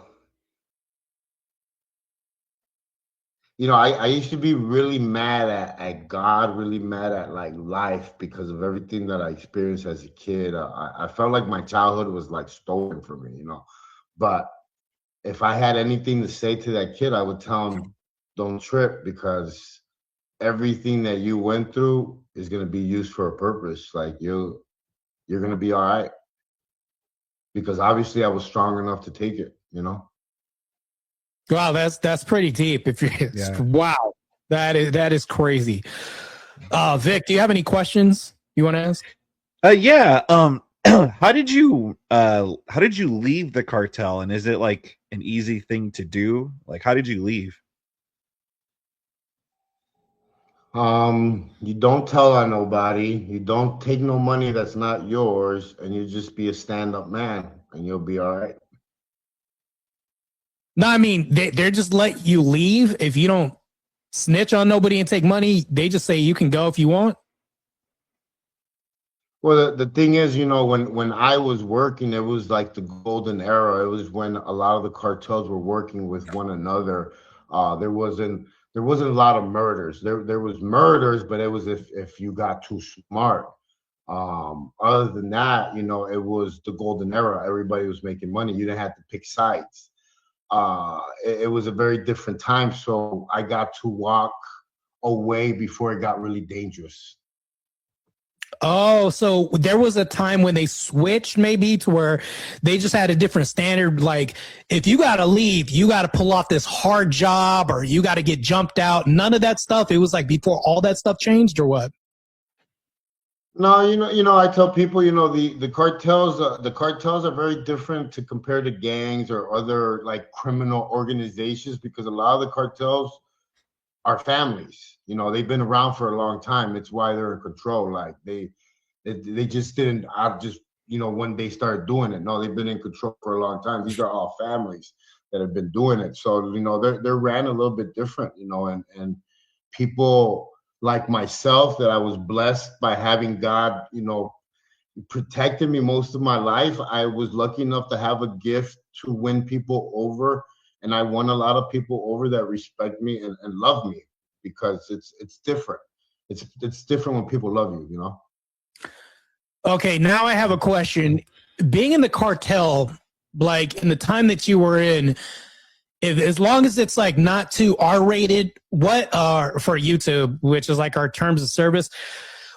used to be really mad at God, really mad at like life because of everything that I experienced as a kid. I felt like my childhood was like stolen from me. But if I had anything to say to that kid, I would tell him, don't trip, because everything that you went through is going to be used for a purpose. Like you're going to be all right, because obviously I was strong enough to take it. Wow, that's pretty deep. Wow, that is crazy. Vic, do you have any questions you want to ask? Yeah. How did you leave the cartel, and is it like an easy thing to do? Like, how did you leave? You don't tell on nobody. You don't take no money that's not yours, and you just be a stand-up man, and you'll be all right. No, I mean they're just let you leave if you don't snitch on nobody and take money. They just say you can go if you want. Well, the thing is, when I was working, it was like the golden era. It was when a lot of the cartels were working with one another. There wasn't a lot of murders. There was murders, but it was if you got too smart. Other than that, it was the golden era. Everybody was making money. You didn't have to pick sides. It was a very different time. So I got to walk away before it got really dangerous. Oh, so there was a time when they switched maybe to where they just had a different standard. Like if you got to leave, you got to pull off this hard job or you got to get jumped out. None of that stuff. It was like before all that stuff changed or what? No, I tell people, the cartels are very different to compare to gangs or other like criminal organizations, because a lot of the cartels are families. They've been around for a long time. It's why they're in control. Like they just didn't just when they started doing it. No, they've been in control for a long time. These are all families that have been doing it. So they're ran a little bit different. And people like myself, that I was blessed by having God, protected me most of my life. I was lucky enough to have a gift to win people over, and I won a lot of people over that respect me and love me, because it's different. It's different when people love you. Okay, now I have a question. Being in the cartel, like in the time that you were in, if as long as it's like not too R-rated, what for YouTube, which is like our terms of service,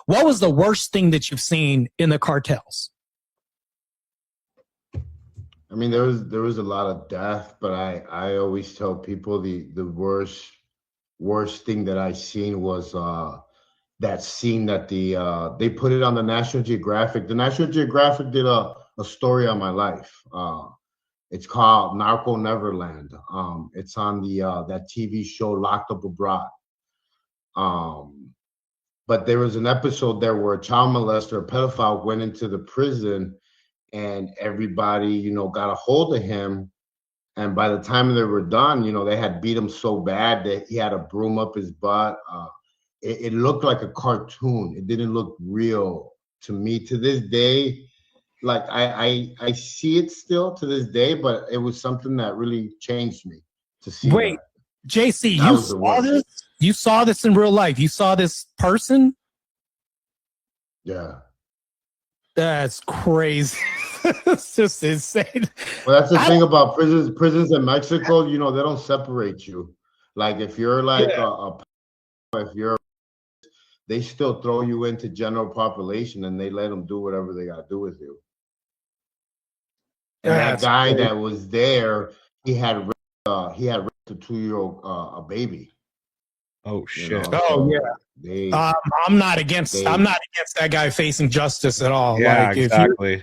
what was the worst thing that you've seen in the cartels? I mean, there was a lot of death, but I always tell people the worst thing that I seen was that scene that they put it on the National Geographic. The National Geographic did a story on my life. It's called Narco Neverland. It's on the that TV show Locked Up Abroad. But there was an episode there where a child molester, a pedophile, went into the prison, and everybody, got a hold of him. And by the time they were done, they had beat him so bad that he had a broom up his butt. It looked like a cartoon. It didn't look real to me to this day. Like I see it still to this day, but it was something that really changed me to see. Wait, that. JC, That you was the saw worst. this? You saw this in real life? You saw this person? Yeah. That's crazy. It's just insane. Well, that's the thing about prisons in Mexico, you know, they don't separate you. Like if you're like if you're, they still throw you into general population and they let them do whatever they got to do with you. And that guy that was there, he had raped a 2-year-old a baby. Oh shit! You know? Oh So yeah. I'm not against that guy facing justice at all. Yeah, like exactly.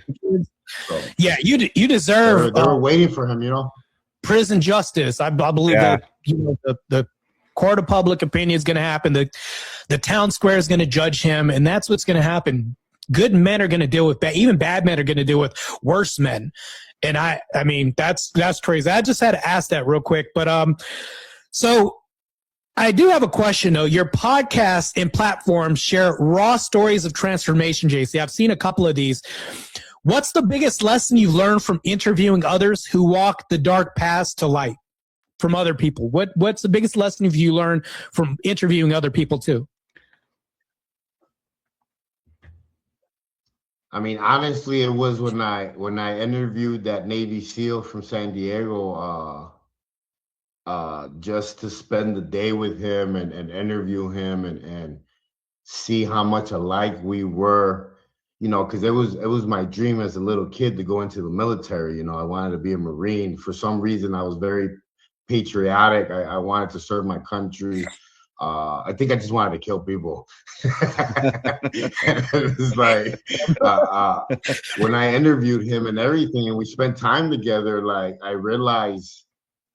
You deserve. They were waiting for him, you know. Prison justice. I believe that the court of public opinion is going to happen. The town square is going to judge him, and that's what's going to happen. Good men are going to deal with bad. Even bad men are going to deal with worse men. And I mean, that's crazy. I just had to ask that real quick. But so I do have a question though. Your podcast and platforms share raw stories of transformation, JC. I've seen a couple of these. What's the biggest lesson you've learned from interviewing others who walk the dark paths to light from other people? What's the biggest lesson you learned from interviewing other people too? I mean, honestly, it was when I interviewed that Navy SEAL from San Diego, just to spend the day with him and interview him and see how much alike we were, you know, because it was my dream as a little kid to go into the military. You know, I wanted to be a Marine. For some reason, I was very patriotic. I wanted to serve my country. I think I just wanted to kill people. It's like when I interviewed him and everything, and we spent time together, like I realized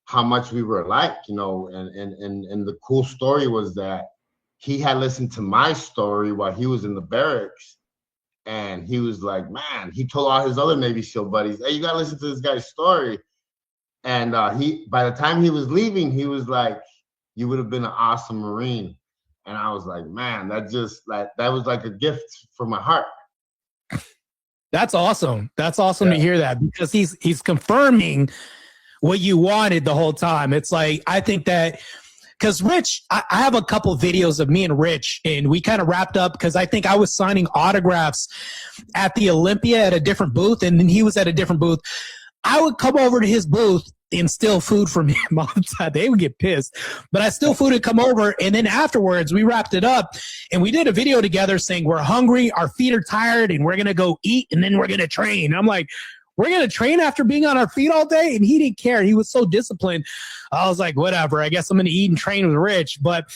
how much we were alike, you know. And the cool story was that he had listened to my story while he was in the barracks, and he was like, man, he told all his other Navy SEAL buddies, hey, you gotta listen to this guy's story. And he, by the time he was leaving, he was like, you would have been an awesome Marine. And I was like, man, that was like a gift from my heart. That's awesome. That's awesome to hear that, because he's confirming what you wanted the whole time. It's like, I think that, because Rich, I have a couple of videos of me and Rich, and we kind of wrapped up because I think I was signing autographs at the Olympia at a different booth, and then he was at a different booth. I would come over to his booth and steal food from him all the time. They would get pissed, but I still food would come over. And then afterwards we wrapped it up and we did a video together saying we're hungry, our feet are tired, and we're going to go eat, and then we're going to train. And I'm like, we're going to train after being on our feet all day? And he didn't care. He was so disciplined. I was like, whatever, I guess I'm going to eat and train with Rich. But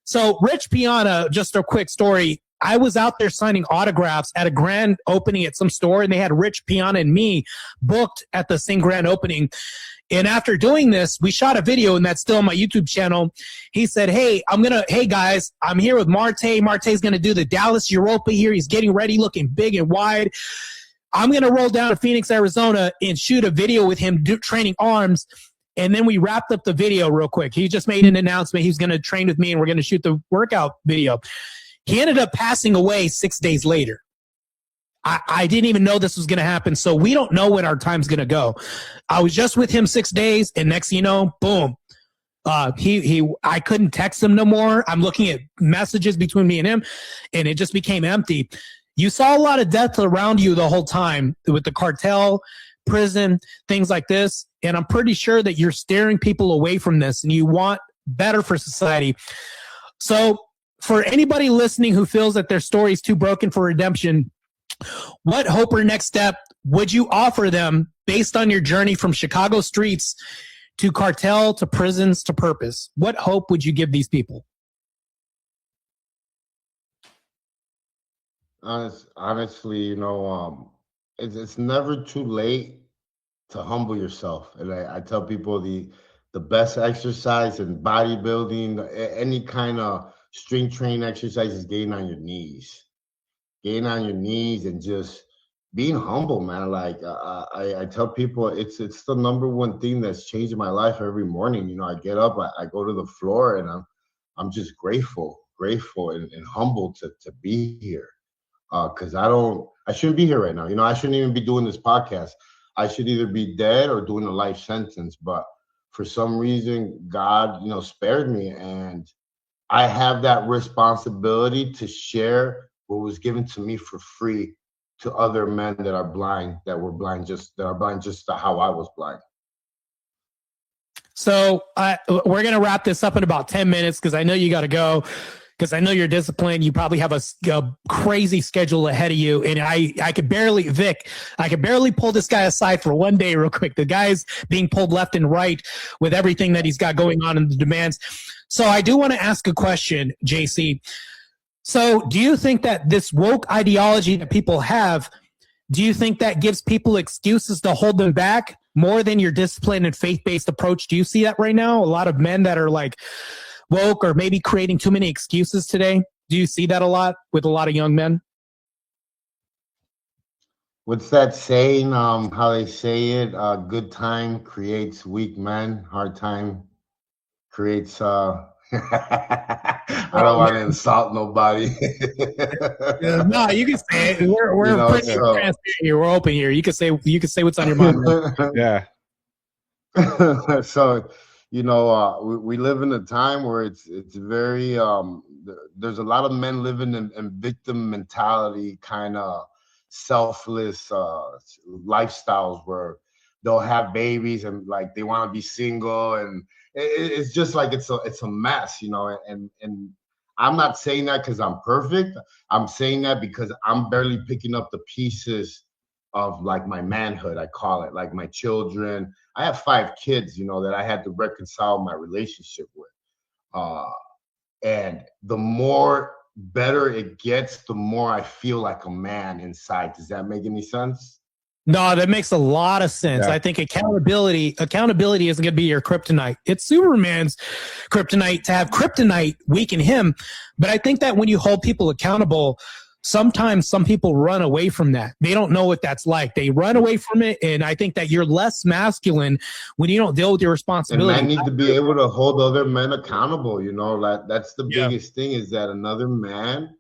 so Rich Piana, just a quick story. I was out there signing autographs at a grand opening at some store, and they had Rich Piana and me booked at the same grand opening. And after doing this, we shot a video, and that's still on my YouTube channel. He said, hey guys, I'm here with Marte. Marte's going to do the Dallas Europa here. He's getting ready, looking big and wide. I'm going to roll down to Phoenix, Arizona and shoot a video with him training arms. And then we wrapped up the video real quick. He just made an announcement. He's going to train with me, and we're going to shoot the workout video. He ended up passing away 6 days later. I didn't even know this was going to happen. So we don't know when our time's going to go. I was just with him 6 days, and next thing you know, boom. I couldn't text him no more. I'm looking at messages between me and him, and it just became empty. You saw a lot of death around you the whole time with the cartel, prison, things like this. And I'm pretty sure that you're steering people away from this, and you want better for society. So for anybody listening who feels that their story is too broken for redemption, what hope or next step would you offer them based on your journey from Chicago streets to cartel to prisons to purpose? What hope would you give these people? Honestly, you know, it's never too late to humble yourself. And I tell people the best exercise in bodybuilding, any kind of strength training exercise, is getting on your knees. Getting on your knees and just being humble, man. Like I tell people, it's the number one thing that's changing my life every morning. You know, I get up, I go to the floor, and I'm just grateful and humble to be here. Because I shouldn't be here right now. You know, I shouldn't even be doing this podcast. I should either be dead or doing a life sentence. But for some reason, God, you know, spared me, and I have that responsibility to share what was given to me for free to other men that are blind, that are blind just to how I was blind. So we're going to wrap this up in about 10 minutes because I know you got to go, because I know you're disciplined. You probably have a crazy schedule ahead of you. And I could barely pull this guy aside for one day real quick. The guy's being pulled left and right with everything that he's got going on in the demands. So I do want to ask a question, JC. So do you think that this woke ideology that people have, do you think that gives people excuses to hold them back more than your disciplined and faith-based approach? Do you see that right now? A lot of men that are like woke or maybe creating too many excuses today. Do you see that a lot with a lot of young men? What's that saying? How they say it? Good time creates weak men. Hard time creates. I don't want to insult nobody. No, you can say it. We're pretty transparent here. We're open here. You can say what's on your mind. Yeah. So, we live in a time where it's very there's a lot of men living in victim mentality, kind of selfless lifestyles where they'll have babies and like they want to be single, and it's just like it's a mess, and I'm not saying that because I'm perfect. I'm saying that because I'm barely picking up the pieces of like my manhood, I call it, like my children. I have 5 kids, that I had to reconcile my relationship with. And the more better it gets, the more I feel like a man inside. Does that make any sense? No, that makes a lot of sense. Yeah. I think accountability isn't going to be your kryptonite. It's Superman's kryptonite to have kryptonite weaken him. But I think that when you hold people accountable, sometimes some people run away from that. They don't know what that's like. They run away from it. And I think that you're less masculine when you don't deal with your responsibility. And I need to be able to hold other men accountable. Like that's the biggest thing, is that another man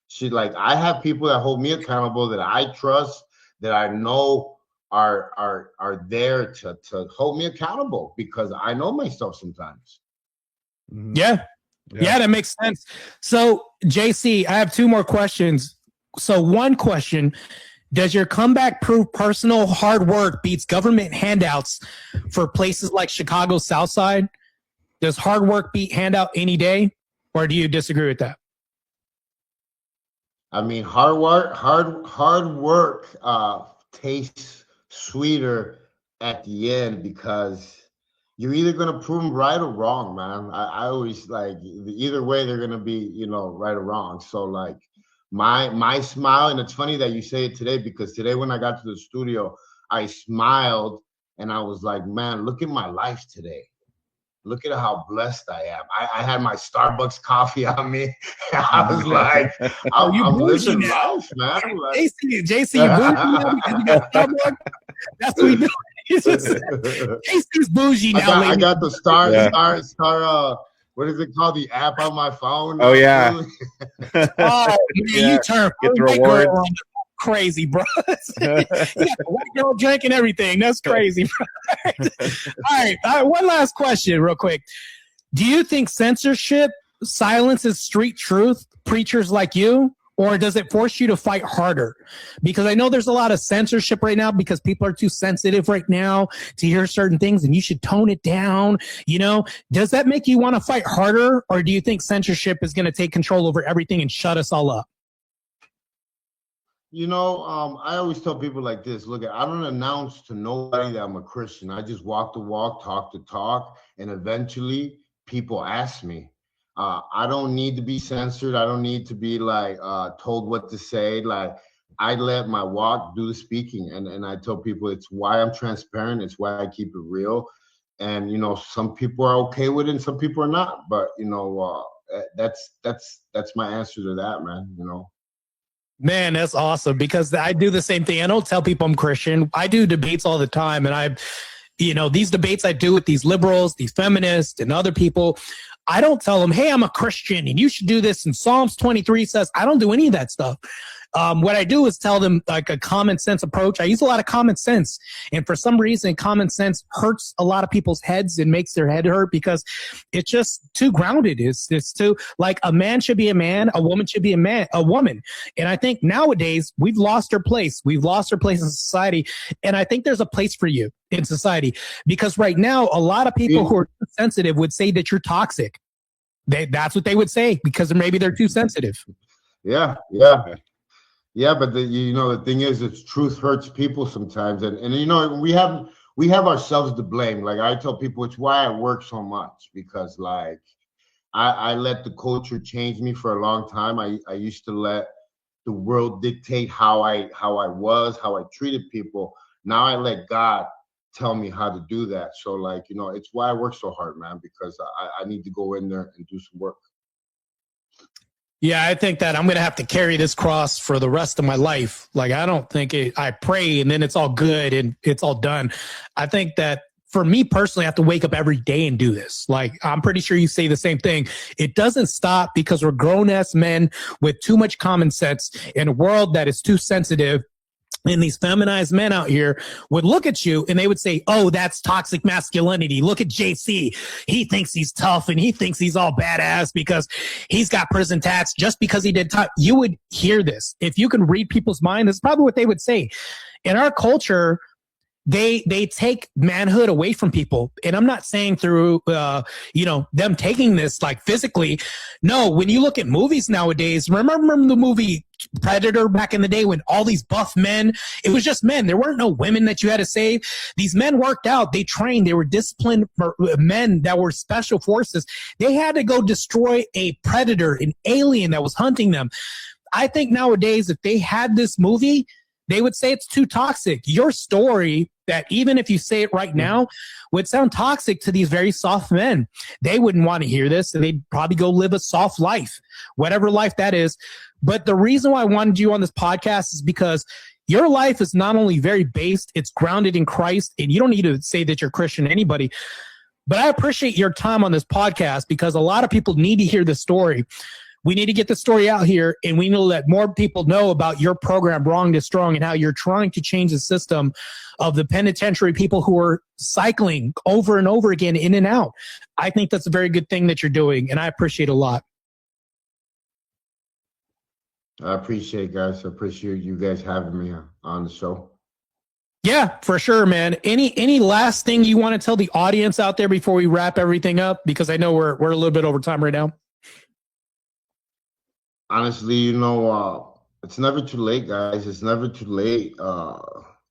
should, like, I have people that hold me accountable, that I trust, that I know are there to hold me accountable, because I know myself sometimes. Yeah, that makes sense. So, JC, I have 2 more questions. So one question, does your comeback prove personal hard work beats government handouts for places like Chicago South Side? Does hard work beat handout any day, or do you disagree with that? I mean, hard work tastes sweeter at the end, because you're either going to prove them right or wrong, man. I always like, either way, they're going to be, right or wrong. So like my smile, and it's funny that you say it today, because today when I got to the studio, I smiled and I was like, man, look at my life today. Look at how blessed I am. I had my Starbucks coffee on me. I was like, I'm living life, man. Like, JC, you bougie now because you got Starbucks? That's what we do. JC's bougie now. I got the star. What is it called? The app on my phone. Oh yeah. You turn get the rewards. Crazy, bro. You got the white girl drink and everything. That's crazy, bro. All right. One last question real quick. Do you think censorship silences street truth preachers like you, or does it force you to fight harder? Because I know there's a lot of censorship right now because people are too sensitive right now to hear certain things, and you should tone it down. Does that make you want to fight harder, or do you think censorship is going to take control over everything and shut us all up? I always tell people like this. Look, I don't announce to nobody that I'm a Christian. I just walk the walk, talk the talk, and eventually people ask me. I don't need to be censored. I don't need to be like told what to say. Like, I let my walk do the speaking, and I tell people it's why I'm transparent. It's why I keep it real. And some people are okay with it, and some people are not. But that's my answer to that, man. Man, that's awesome, because I do the same thing. I don't tell people I'm Christian. I do debates all the time. And these debates I do with these liberals, these feminists, and other people, I don't tell them, hey, I'm a Christian and you should do this. And Psalms 23 says, I don't do any of that stuff. What I do is tell them like a common sense approach. I use a lot of common sense. And for some reason, common sense hurts a lot of people's heads and makes their head hurt because it's just too grounded. It's too like a man should be a man, a woman should be a woman. And I think nowadays we've lost our place. We've lost our place in society. And I think there's a place for you in society because right now, a lot of people who are sensitive would say that you're toxic. That's what they would say because maybe they're too sensitive. Yeah. But the thing is, it's truth hurts people sometimes, and we have ourselves to blame. Like I tell people, it's why I work so much because like I let the culture change me for a long time. I used to let the world dictate how I was, how I treated people. Now I let God tell me how to do that. So like, it's why I work so hard, man, because I need to go in there and do some work. Yeah, I think that I'm going to have to carry this cross for the rest of my life. Like, I don't think I pray and then it's all good and it's all done. I think that for me personally, I have to wake up every day and do this. Like, I'm pretty sure you say the same thing. It doesn't stop because we're grown-ass men with too much common sense in a world that is too sensitive. And these feminized men out here would look at you and they would say, oh, that's toxic masculinity. Look at JC. He thinks he's tough and he thinks he's all badass because he's got prison tats just because he did tough. You would hear this. If you can read people's mind, that's probably what they would say. In our culture, they take manhood away from people. And I'm not saying through, them taking this like physically. No, when you look at movies nowadays, remember the movie Predator back in the day when all these buff men, it was just men. There weren't no women that you had to save. These men worked out. They trained. They were disciplined men that were special forces. They had to go destroy a predator, an alien that was hunting them. I think nowadays, if they had this movie, they would say it's too toxic. Your story that even if you say it right now would sound toxic to these very soft men. They wouldn't want to hear this and they'd probably go live a soft life, whatever life that is. But the reason why I wanted you on this podcast is because your life is not only very based, it's grounded in Christ. And you don't need to say that you're Christian to anybody. But I appreciate your time on this podcast because a lot of people need to hear this story. We need to get the story out here, and we need to let more people know about your program, Wrong to Strong, and how you're trying to change the system of the penitentiary people who are cycling over and over again in and out. I think that's a very good thing that you're doing, and I appreciate it a lot. I appreciate it, guys. I appreciate you guys having me on the show. Yeah, for sure, man. Any last thing you want to tell the audience out there before we wrap everything up? Because I know we're a little bit over time right now. Honestly, it's never too late, guys. It's never too late.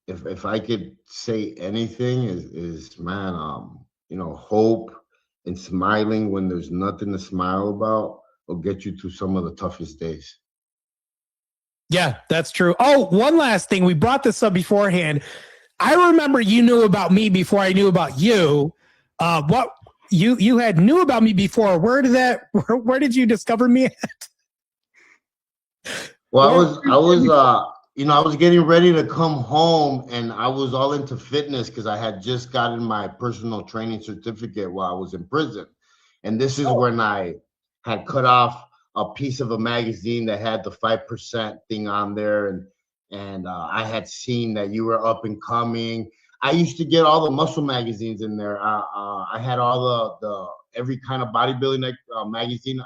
If I could say anything is man, hope and smiling when there's nothing to smile about will get you through some of the toughest days. Yeah, that's true. Oh, one last thing. We brought this up beforehand. I remember you knew about me before I knew about you. What you had knew about me before. Where did you discover me at? Well, I was getting ready to come home and I was all into fitness because I had just gotten my personal training certificate while I was in prison. And this is when I had cut off a piece of a magazine that had the 5% thing on there. And I had seen that you were up and coming. I used to get all the muscle magazines in there. I had all the every kind of bodybuilding magazine.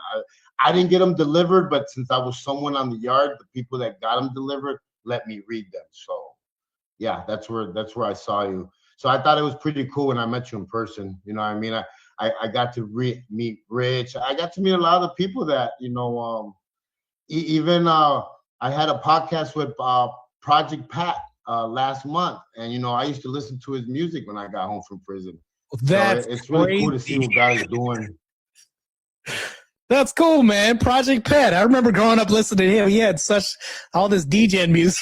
I didn't get them delivered, but since I was someone on the yard, the people that got them delivered let me read them. So, yeah, that's where I saw you. So I thought it was pretty cool when I met you in person. You know what I mean? I got to meet Rich. I got to meet a lot of the people that, even I had a podcast with Project Pat last month. And, I used to listen to his music when I got home from prison. That's so it's really cool to see what God is doing. That's cool, man. Project Pat. I remember growing up listening to him. He had all this DJ music.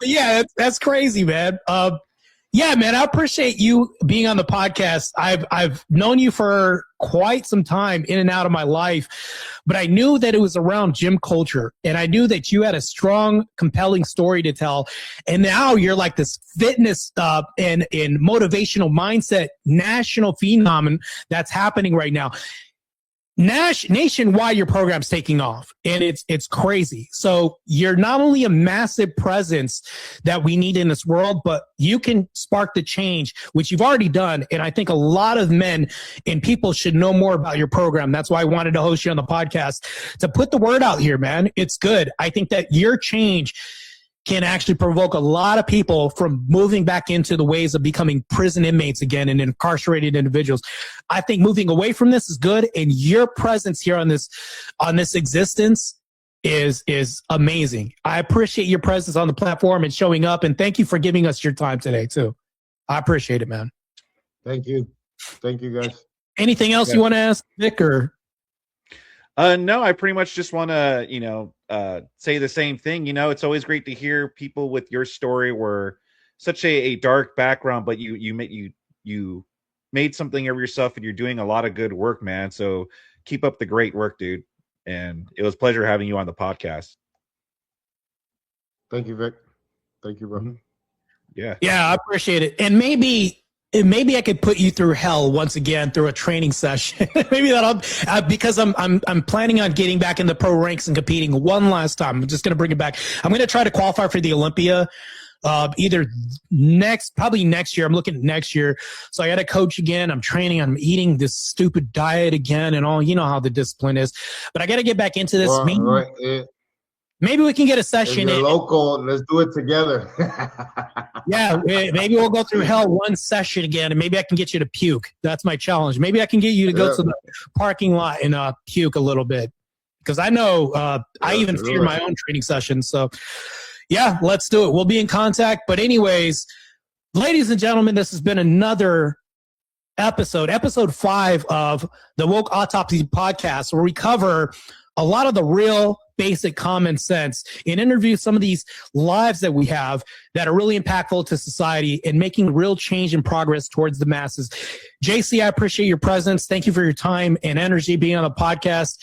Yeah, that's crazy, man. Yeah, man, I appreciate you being on the podcast. I've known you for quite some time in and out of my life, but I knew that it was around gym culture, and I knew that you had a strong, compelling story to tell. And now you're like this fitness and motivational mindset national phenomenon that's happening right now. nationwide, your program's taking off, and it's crazy. So you're not only a massive presence that we need in this world, but you can spark the change, which you've already done. And I think a lot of men and people should know more about your program. That's why I wanted to host you on the podcast to put the word out here, man. It's good. I think that your change can actually provoke a lot of people from moving back into the ways of becoming prison inmates again and incarcerated individuals. I think moving away from this is good, and your presence here on this existence is amazing. I appreciate your presence on the platform and showing up, and thank you for giving us your time today too. I appreciate it, man. Thank you guys. Anything else you want to ask Vic, or? No, I pretty much just want to, say the same thing. It's always great to hear people with your story were such a dark background, but you made something of yourself, and you're doing a lot of good work, man. So keep up the great work, dude. And it was a pleasure having you on the podcast. Thank you, Vic. Thank you, bro. Mm-hmm. Yeah. Yeah, I appreciate it. And maybe I could put you through hell once again through a training session. Maybe that'll because I'm planning on getting back in the pro ranks and competing one last time. I'm just going to bring it back. I'm going to try to qualify for the Olympia either probably next year. I'm looking at next year. So I got to coach again. I'm training. I'm eating this stupid diet again and all. You know how the discipline is. But I got to get back into this. Maybe we can get a session. If you're local, let's do it together. Yeah, maybe we'll go through hell one session again, and maybe I can get you to puke. That's my challenge. Maybe I can get you to go to the parking lot and puke a little bit, because I know I even fear my own training sessions. So, yeah, let's do it. We'll be in contact. But anyways, ladies and gentlemen, this has been another episode 5 of the Woke Autopsy podcast, where we cover a lot of the real basic common sense and interview some of these lives that we have that are really impactful to society and making real change and progress towards the masses. JC, I appreciate your presence. Thank you for your time and energy being on the podcast.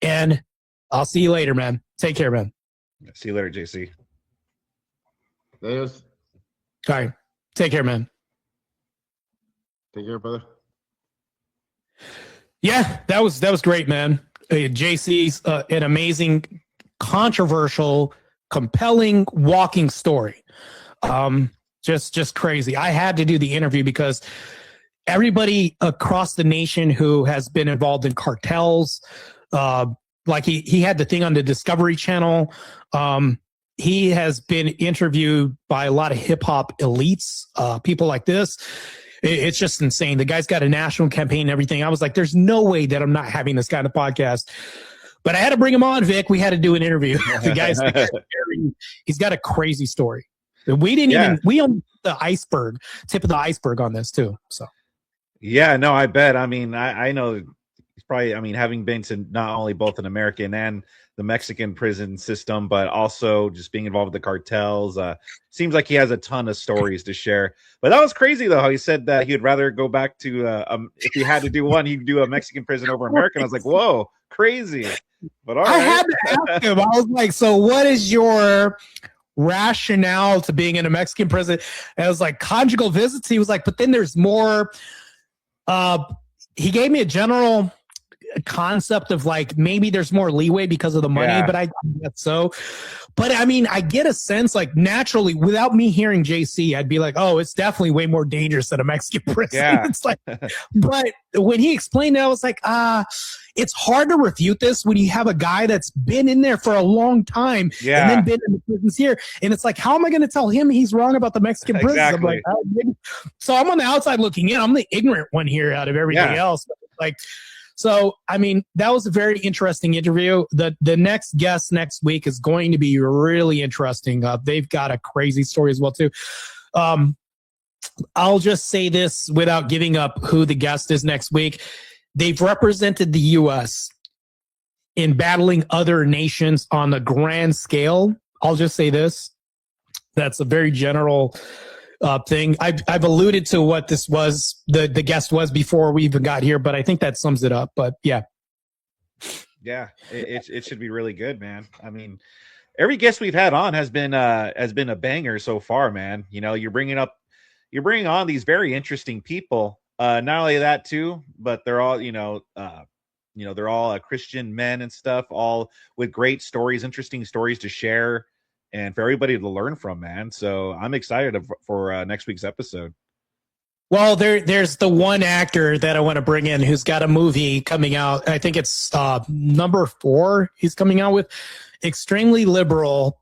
And I'll see you later, man. Take care, man. See you later, JC. Yes. All right. Take care, man. Take care, brother. Yeah, that was great, man. JC's an amazing, controversial, compelling, walking story. Just crazy. I had to do the interview because everybody across the nation who has been involved in cartels, like he had the thing on the Discovery Channel. He has been interviewed by a lot of hip hop elites, people like this. It's just insane. The guy's got a national campaign and everything. I was like, there's no way that I'm not having this kind of podcast. But I had to bring him on, Vic. We had to do an interview. The guy's he's got a crazy story. We only the tip of the iceberg on this too. So yeah, no, I bet. I mean, I know he's probably, having been to not only both an American and the Mexican prison system, but also just being involved with the cartels. Seems like he has a ton of stories to share. But that was crazy, though, how he said that he'd rather go back to, if he had to do one, he'd do a Mexican prison over American. I was like, whoa, crazy. But all right. I had to ask him. I was like, so what is your rationale to being in a Mexican prison? And I was like, conjugal visits. He was like, but then there's more. He gave me a general concept of like maybe there's more leeway because of the money, but I guess so. But I mean, I get a sense like naturally without me hearing JC, I'd be like, oh, it's definitely way more dangerous than a Mexican prison. Yeah. It's like, but when he explained it, I was like, it's hard to refute this when you have a guy that's been in there for a long time and then been in the prisons here. And it's like, how am I going to tell him he's wrong about the Mexican prison? Exactly. I'm like, so I'm on the outside looking in. I'm the ignorant one here out of everything else. Like, so, I mean, that was a very interesting interview. The next guest next week is going to be really interesting. They've got a crazy story as well, too. I'll just say this without giving up who the guest is next week. They've represented the U.S. in battling other nations on a grand scale. I'll just say this. That's a very general thing. I've alluded to what this was, the guest was before we even got here, but I think that sums it up. But yeah. Yeah, it should be really good, man. I mean, every guest we've had on has been a banger so far, man. You know, you're bringing on these very interesting people. Not only that too, but they're all, they're all Christian men and stuff, all with great stories, interesting stories to share, and for everybody to learn from, man. So I'm excited for next week's episode. Well, there's the one actor that I want to bring in who's got a movie coming out. I think it's number 4 he's coming out with. Extremely liberal.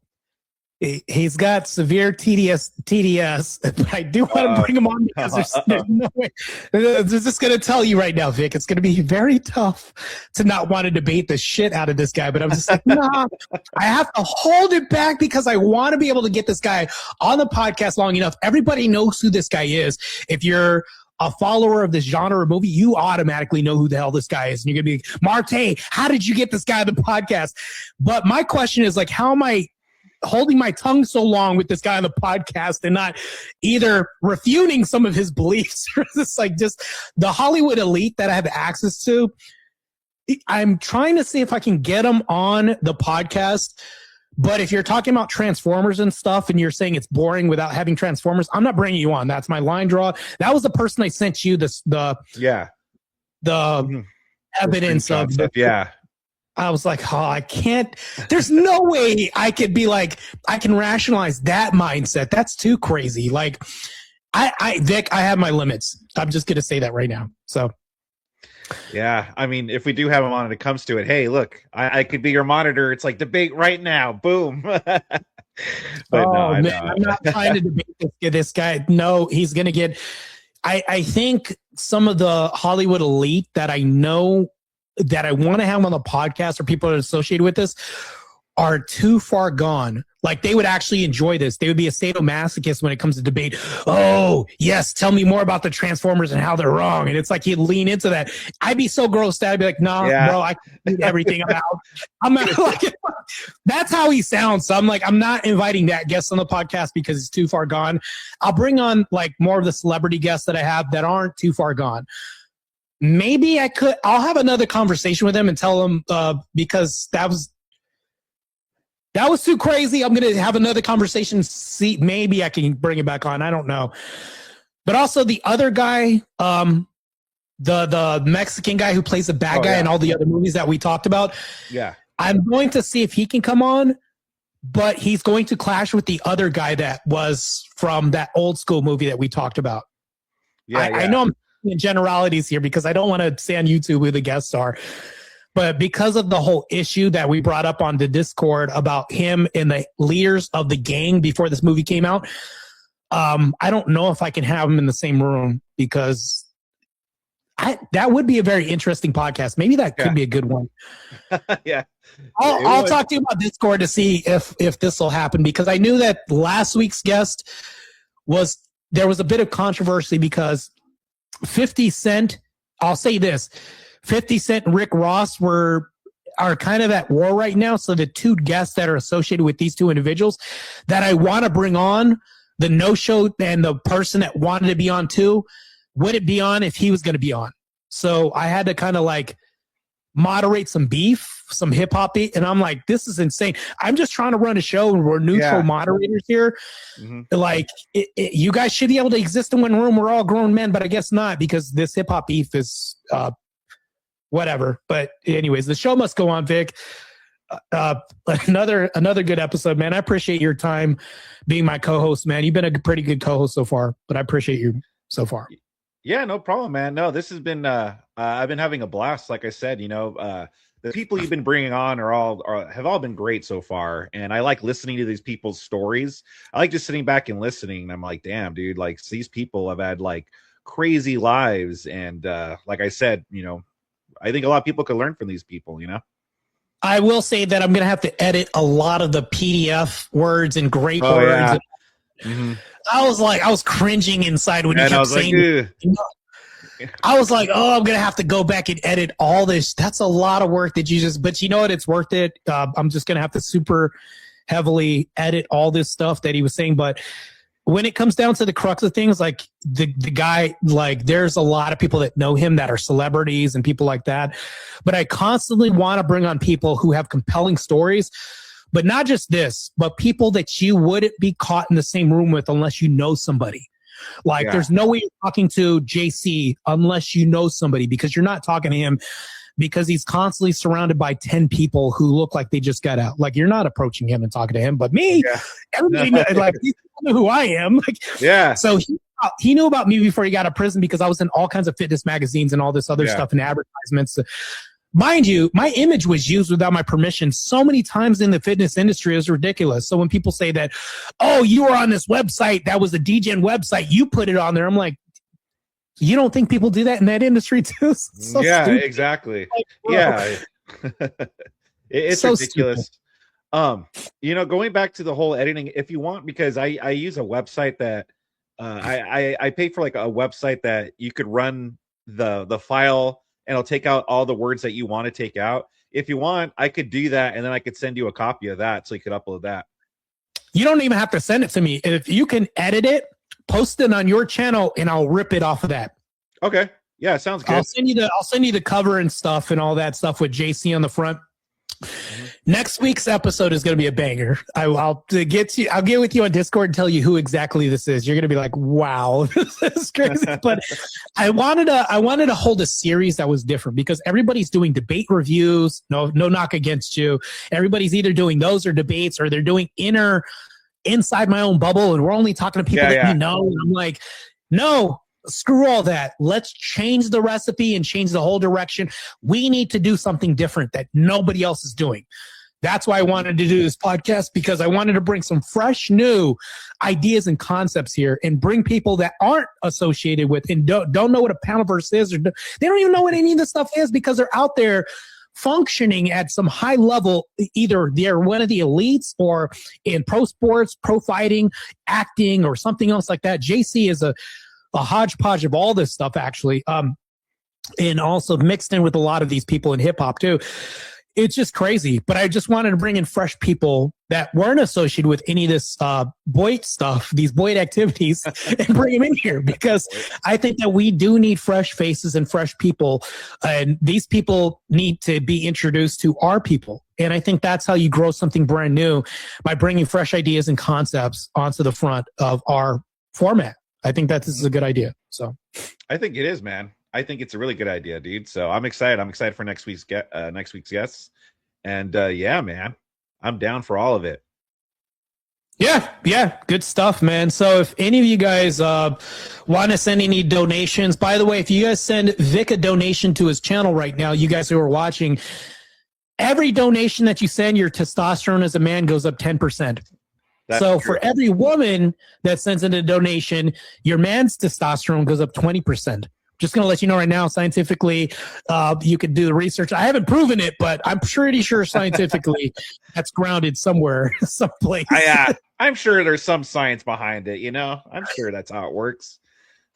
He's got severe TDS, but I do want to bring him on because there's no way. I'm just going to tell you right now, Vic, it's going to be very tough to not want to debate the shit out of this guy. But I'm just like, nah, I have to hold it back because I want to be able to get this guy on the podcast long enough. Everybody knows who this guy is. If you're a follower of this genre of movie, you automatically know who the hell this guy is. And you're going to be, Marte, how did you get this guy on the podcast? But my question is, like, how am I holding my tongue so long with this guy on the podcast and not either refuting some of his beliefs or just the Hollywood elite that I have access to? I'm trying to see if I can get him on the podcast. But if you're talking about Transformers and stuff and you're saying it's boring without having Transformers, I'm not bringing you on. That's my line draw. That was the person I sent you the evidence of. Yeah. I was like, oh, I can't. There's no way I could be like, I can rationalize that mindset. That's too crazy. Like, Vic, I have my limits. I'm just going to say that right now. So, yeah, I mean, if we do have him on and it comes to it, hey, look, I could be your monitor. It's like debate right now. Boom. But I'm not trying to debate this guy. No, he's going to get. I think some of the Hollywood elite that I know that I want to have on the podcast or people that are associated with this are too far gone. Like, they would actually enjoy this. They would be a sadomasochist when it comes to debate. Oh, yes, tell me more about the Transformers and how they're wrong. And it's like he'd lean into that. I'd be so grossed out. I'd be like, no, bro, I can do everything. I'm out. Like, that's how he sounds. So I'm like, I'm not inviting that guest on the podcast because it's too far gone. I'll bring on like more of the celebrity guests that I have that aren't too far gone. Maybe I'll have another conversation with him and tell him because that was too crazy. I'm going to have another conversation. See, maybe I can bring it back on. I don't know. But also the other guy, the Mexican guy who plays the bad guy in all the other movies that we talked about. Yeah. I'm going to see if he can come on, but he's going to clash with the other guy that was from that old school movie that we talked about. I know I'm in generalities here because I don't want to say on YouTube who the guests are, but because of the whole issue that we brought up on the Discord about him and the leaders of the gang before this movie came out, I don't know if I can have him in the same room because that would be a very interesting podcast. Maybe that could be a good one. I'll talk to you about Discord to see if this will happen because I knew that last week's guest there was a bit of controversy because 50 Cent, I'll say this, 50 Cent and Rick Ross are kind of at war right now. So the two guests that are associated with these two individuals that I want to bring on, the no-show and the person that wanted to be on too, wouldn't be on if he was going to be on. So I had to kind of like moderate some beef, some hip hop beat, and I'm like, this is insane. I'm just trying to run a show and we're neutral moderators here. Mm-hmm. Like, you guys should be able to exist in one room. We're all grown men, but I guess not because this hip hop beef is whatever. But anyways, the show must go on, Vic. Another good episode, man. I appreciate your time being my co-host, man. You've been a pretty good co-host so far, but I appreciate you so far. Yeah, no problem, man. No, this has been I've been having a blast. Like I said, the people you've been bringing on have all been great so far, and I like listening to these people's stories. I like just sitting back and listening, and I'm like, damn, dude, like these people have had like crazy lives, and like I said, I think a lot of people could learn from these people. I will say that I'm gonna have to edit a lot of the PDF words and great words. Yeah. Mm-hmm. I was cringing inside when you kept saying. I was like, oh, I'm going to have to go back and edit all this. That's a lot of work that but you know what? It's worth it. I'm just going to have to super heavily edit all this stuff that he was saying. But when it comes down to the crux of things, like the guy, like there's a lot of people that know him that are celebrities and people like that. But I constantly want to bring on people who have compelling stories. But not just this, but people that you wouldn't be caught in the same room with unless you know somebody. Like, there's no way you're talking to JC unless you know somebody because you're not talking to him because he's constantly surrounded by 10 people who look like they just got out. Like, you're not approaching him and talking to him, but me, everybody knows, like, people know who I am. Like, so he knew about me before he got out of prison because I was in all kinds of fitness magazines and all this other stuff and advertisements. Mind you, my image was used without my permission so many times in the fitness industry. It was ridiculous. So when people say that, oh, you were on this website, that was a DGen website, you put it on there. I'm like, you don't think people do that in that industry too? So stupid. Exactly. Like, It's so ridiculous. Stupid. Going back to the whole editing, if you want, because I use a website that I pay for, like, a website that you could run the file and it'll take out all the words that you want to take out. If you want, I could do that, and then I could send you a copy of that so you could upload that. You don't even have to send it to me. If you can edit it, post it on your channel, and I'll rip it off of that. Okay. Yeah, sounds good. I'll send you the cover and stuff and all that stuff with JC on the front. Mm-hmm. Next week's episode is going to be a banger. I'll get with you on Discord and tell you who exactly this is. You're going to be like, wow, this is crazy. But I wanted to hold a series that was different because everybody's doing debate reviews. No knock against you. Everybody's either doing those or debates, or they're doing inside my own bubble. And we're only talking to people that you know. And I'm like, no. Screw all that. Let's change the recipe and change the whole direction. We need to do something different that nobody else is doing. That's why I wanted to do this podcast, because I wanted to bring some fresh, new ideas and concepts here and bring people that aren't associated with and don't know what a panelverse is, or they don't even know what any of this stuff is, because they're out there functioning at some high level. Either they're one of the elites or in pro sports, pro fighting, acting, or something else like that. JC is a hodgepodge of all this stuff, actually, and also mixed in with a lot of these people in hip hop too. It's just crazy. But I just wanted to bring in fresh people that weren't associated with any of this Boyd stuff, these Boyd activities, and bring them in here, because I think that we do need fresh faces and fresh people, and these people need to be introduced to our people. And I think that's how you grow something brand new, by bringing fresh ideas and concepts onto the front of our format. I think that this is a good idea. So I think it is, man. I think it's a really good idea, dude. So I'm excited. I'm excited for next week's guests. And yeah, man, I'm down for all of it. Yeah. Good stuff, man. So if any of you guys want to send any donations, by the way, if you guys send Vic a donation to his channel right now, you guys who are watching, every donation that you send, your testosterone as a man goes up 10%. So for every woman that sends in a donation, your man's testosterone goes up 20%. Just going to let you know right now, scientifically, you could do the research. I haven't proven it, but I'm pretty sure scientifically that's grounded somewhere, someplace. I'm sure there's some science behind it, I'm sure that's how it works.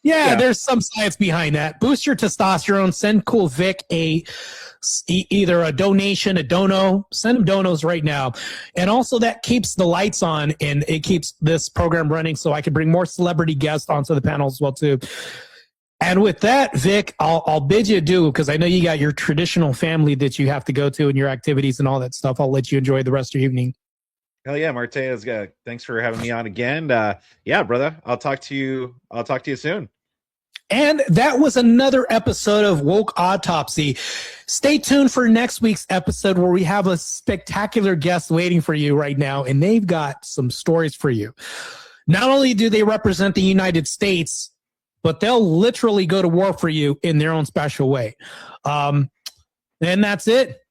Yeah, there's some science behind that. Boost your testosterone. Send Cool Vic either a donation, a dono. Send him donos right now. And also that keeps the lights on, and it keeps this program running, so I can bring more celebrity guests onto the panel as well too. And with that, Vic, I'll bid you adieu, because I know you got your traditional family that you have to go to and your activities and all that stuff. I'll let you enjoy the rest of your evening. Hell yeah, Marte. Thanks for having me on again. Yeah, brother. I'll talk to you soon. And that was another episode of Woke Autopsy. Stay tuned for next week's episode, where we have a spectacular guest waiting for you right now, and they've got some stories for you. Not only do they represent the United States, but they'll literally go to war for you in their own special way. And that's it.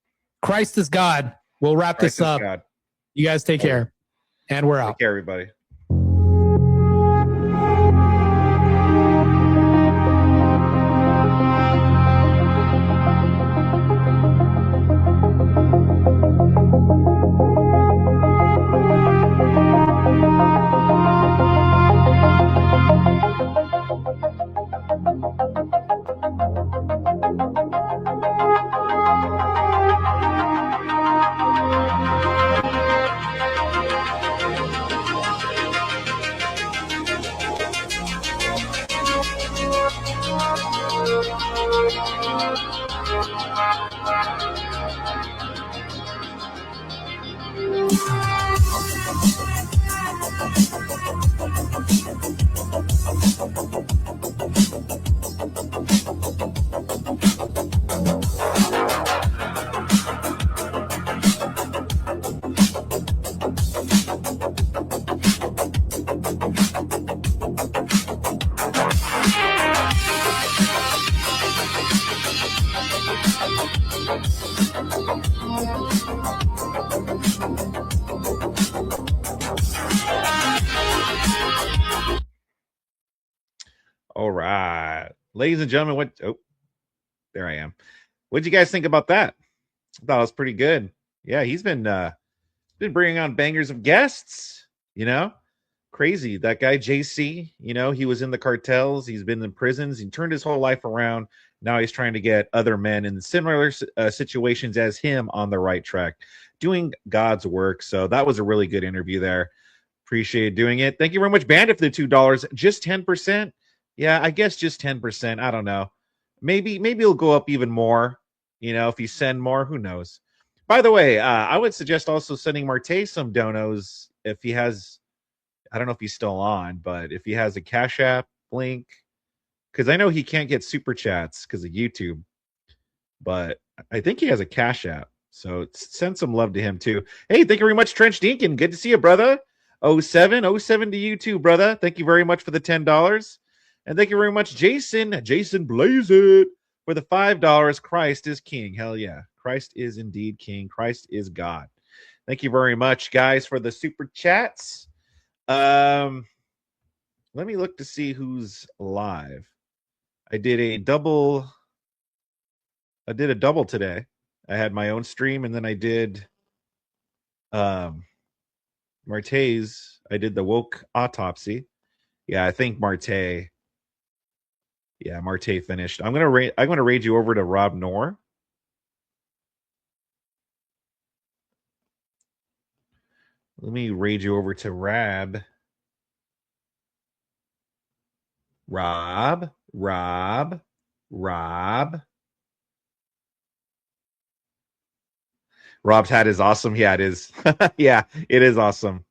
Christ is God. We'll wrap this up. God. You guys take care. And we're out. Take care, everybody. All right, ladies and gentlemen, there I am. What'd you guys think about that? I thought it was pretty good. Yeah, he's been bringing on bangers of guests, crazy. That guy JC, he was in the cartels, he's been in prisons, he turned his whole life around. Now he's trying to get other men in similar situations as him on the right track, doing God's work. So that was a really good interview there. Appreciate doing it. Thank you very much, Bandit, for the $2. Just 10%. Yeah, I guess just 10%. I don't know. Maybe it'll go up even more. If you send more, who knows? By the way, I would suggest also sending Marte some donos if he has. I don't know if he's still on, but if he has a Cash App link, because I know he can't get super chats because of YouTube, but I think he has a Cash App. So send some love to him too. Hey, thank you very much, Trench Deacon. Good to see you, brother. 07 to you too, brother. Thank you very much for the $10. And thank you very much, Jason Blaze It, for the $5. Christ is King. Hell yeah. Christ is indeed King. Christ is God. Thank you very much, guys, for the super chats. Let me look to see who's live. I did a double today. I had my own stream, and then I did Marte's. I did the woke autopsy. Yeah, I think Marte. Yeah, Marte finished. I'm gonna raid you over to Rob Noor. Let me raid you over to Rob. Rob's hat is awesome. Yeah, it is. Yeah, it is awesome.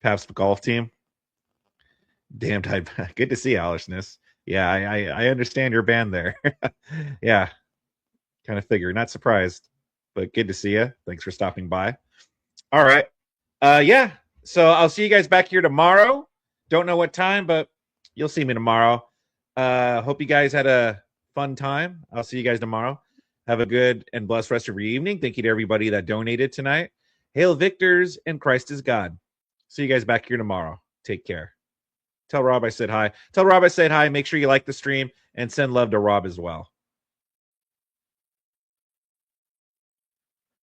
Pabst golf team. Damn type. Good to see Alishness. Yeah, I understand your band there. Yeah, kind of figure. Not surprised, but good to see you. Thanks for stopping by. All right. Yeah. So I'll see you guys back here tomorrow. Don't know what time, but you'll see me tomorrow. Hope you guys had a fun time. I'll see you guys tomorrow. Have a good and blessed rest of your evening. Thank you to everybody that donated tonight. Hail victors and Christ is God. See you guys back here tomorrow. Take care. Tell Rob I said hi. Make sure you like the stream and send love to Rob as well.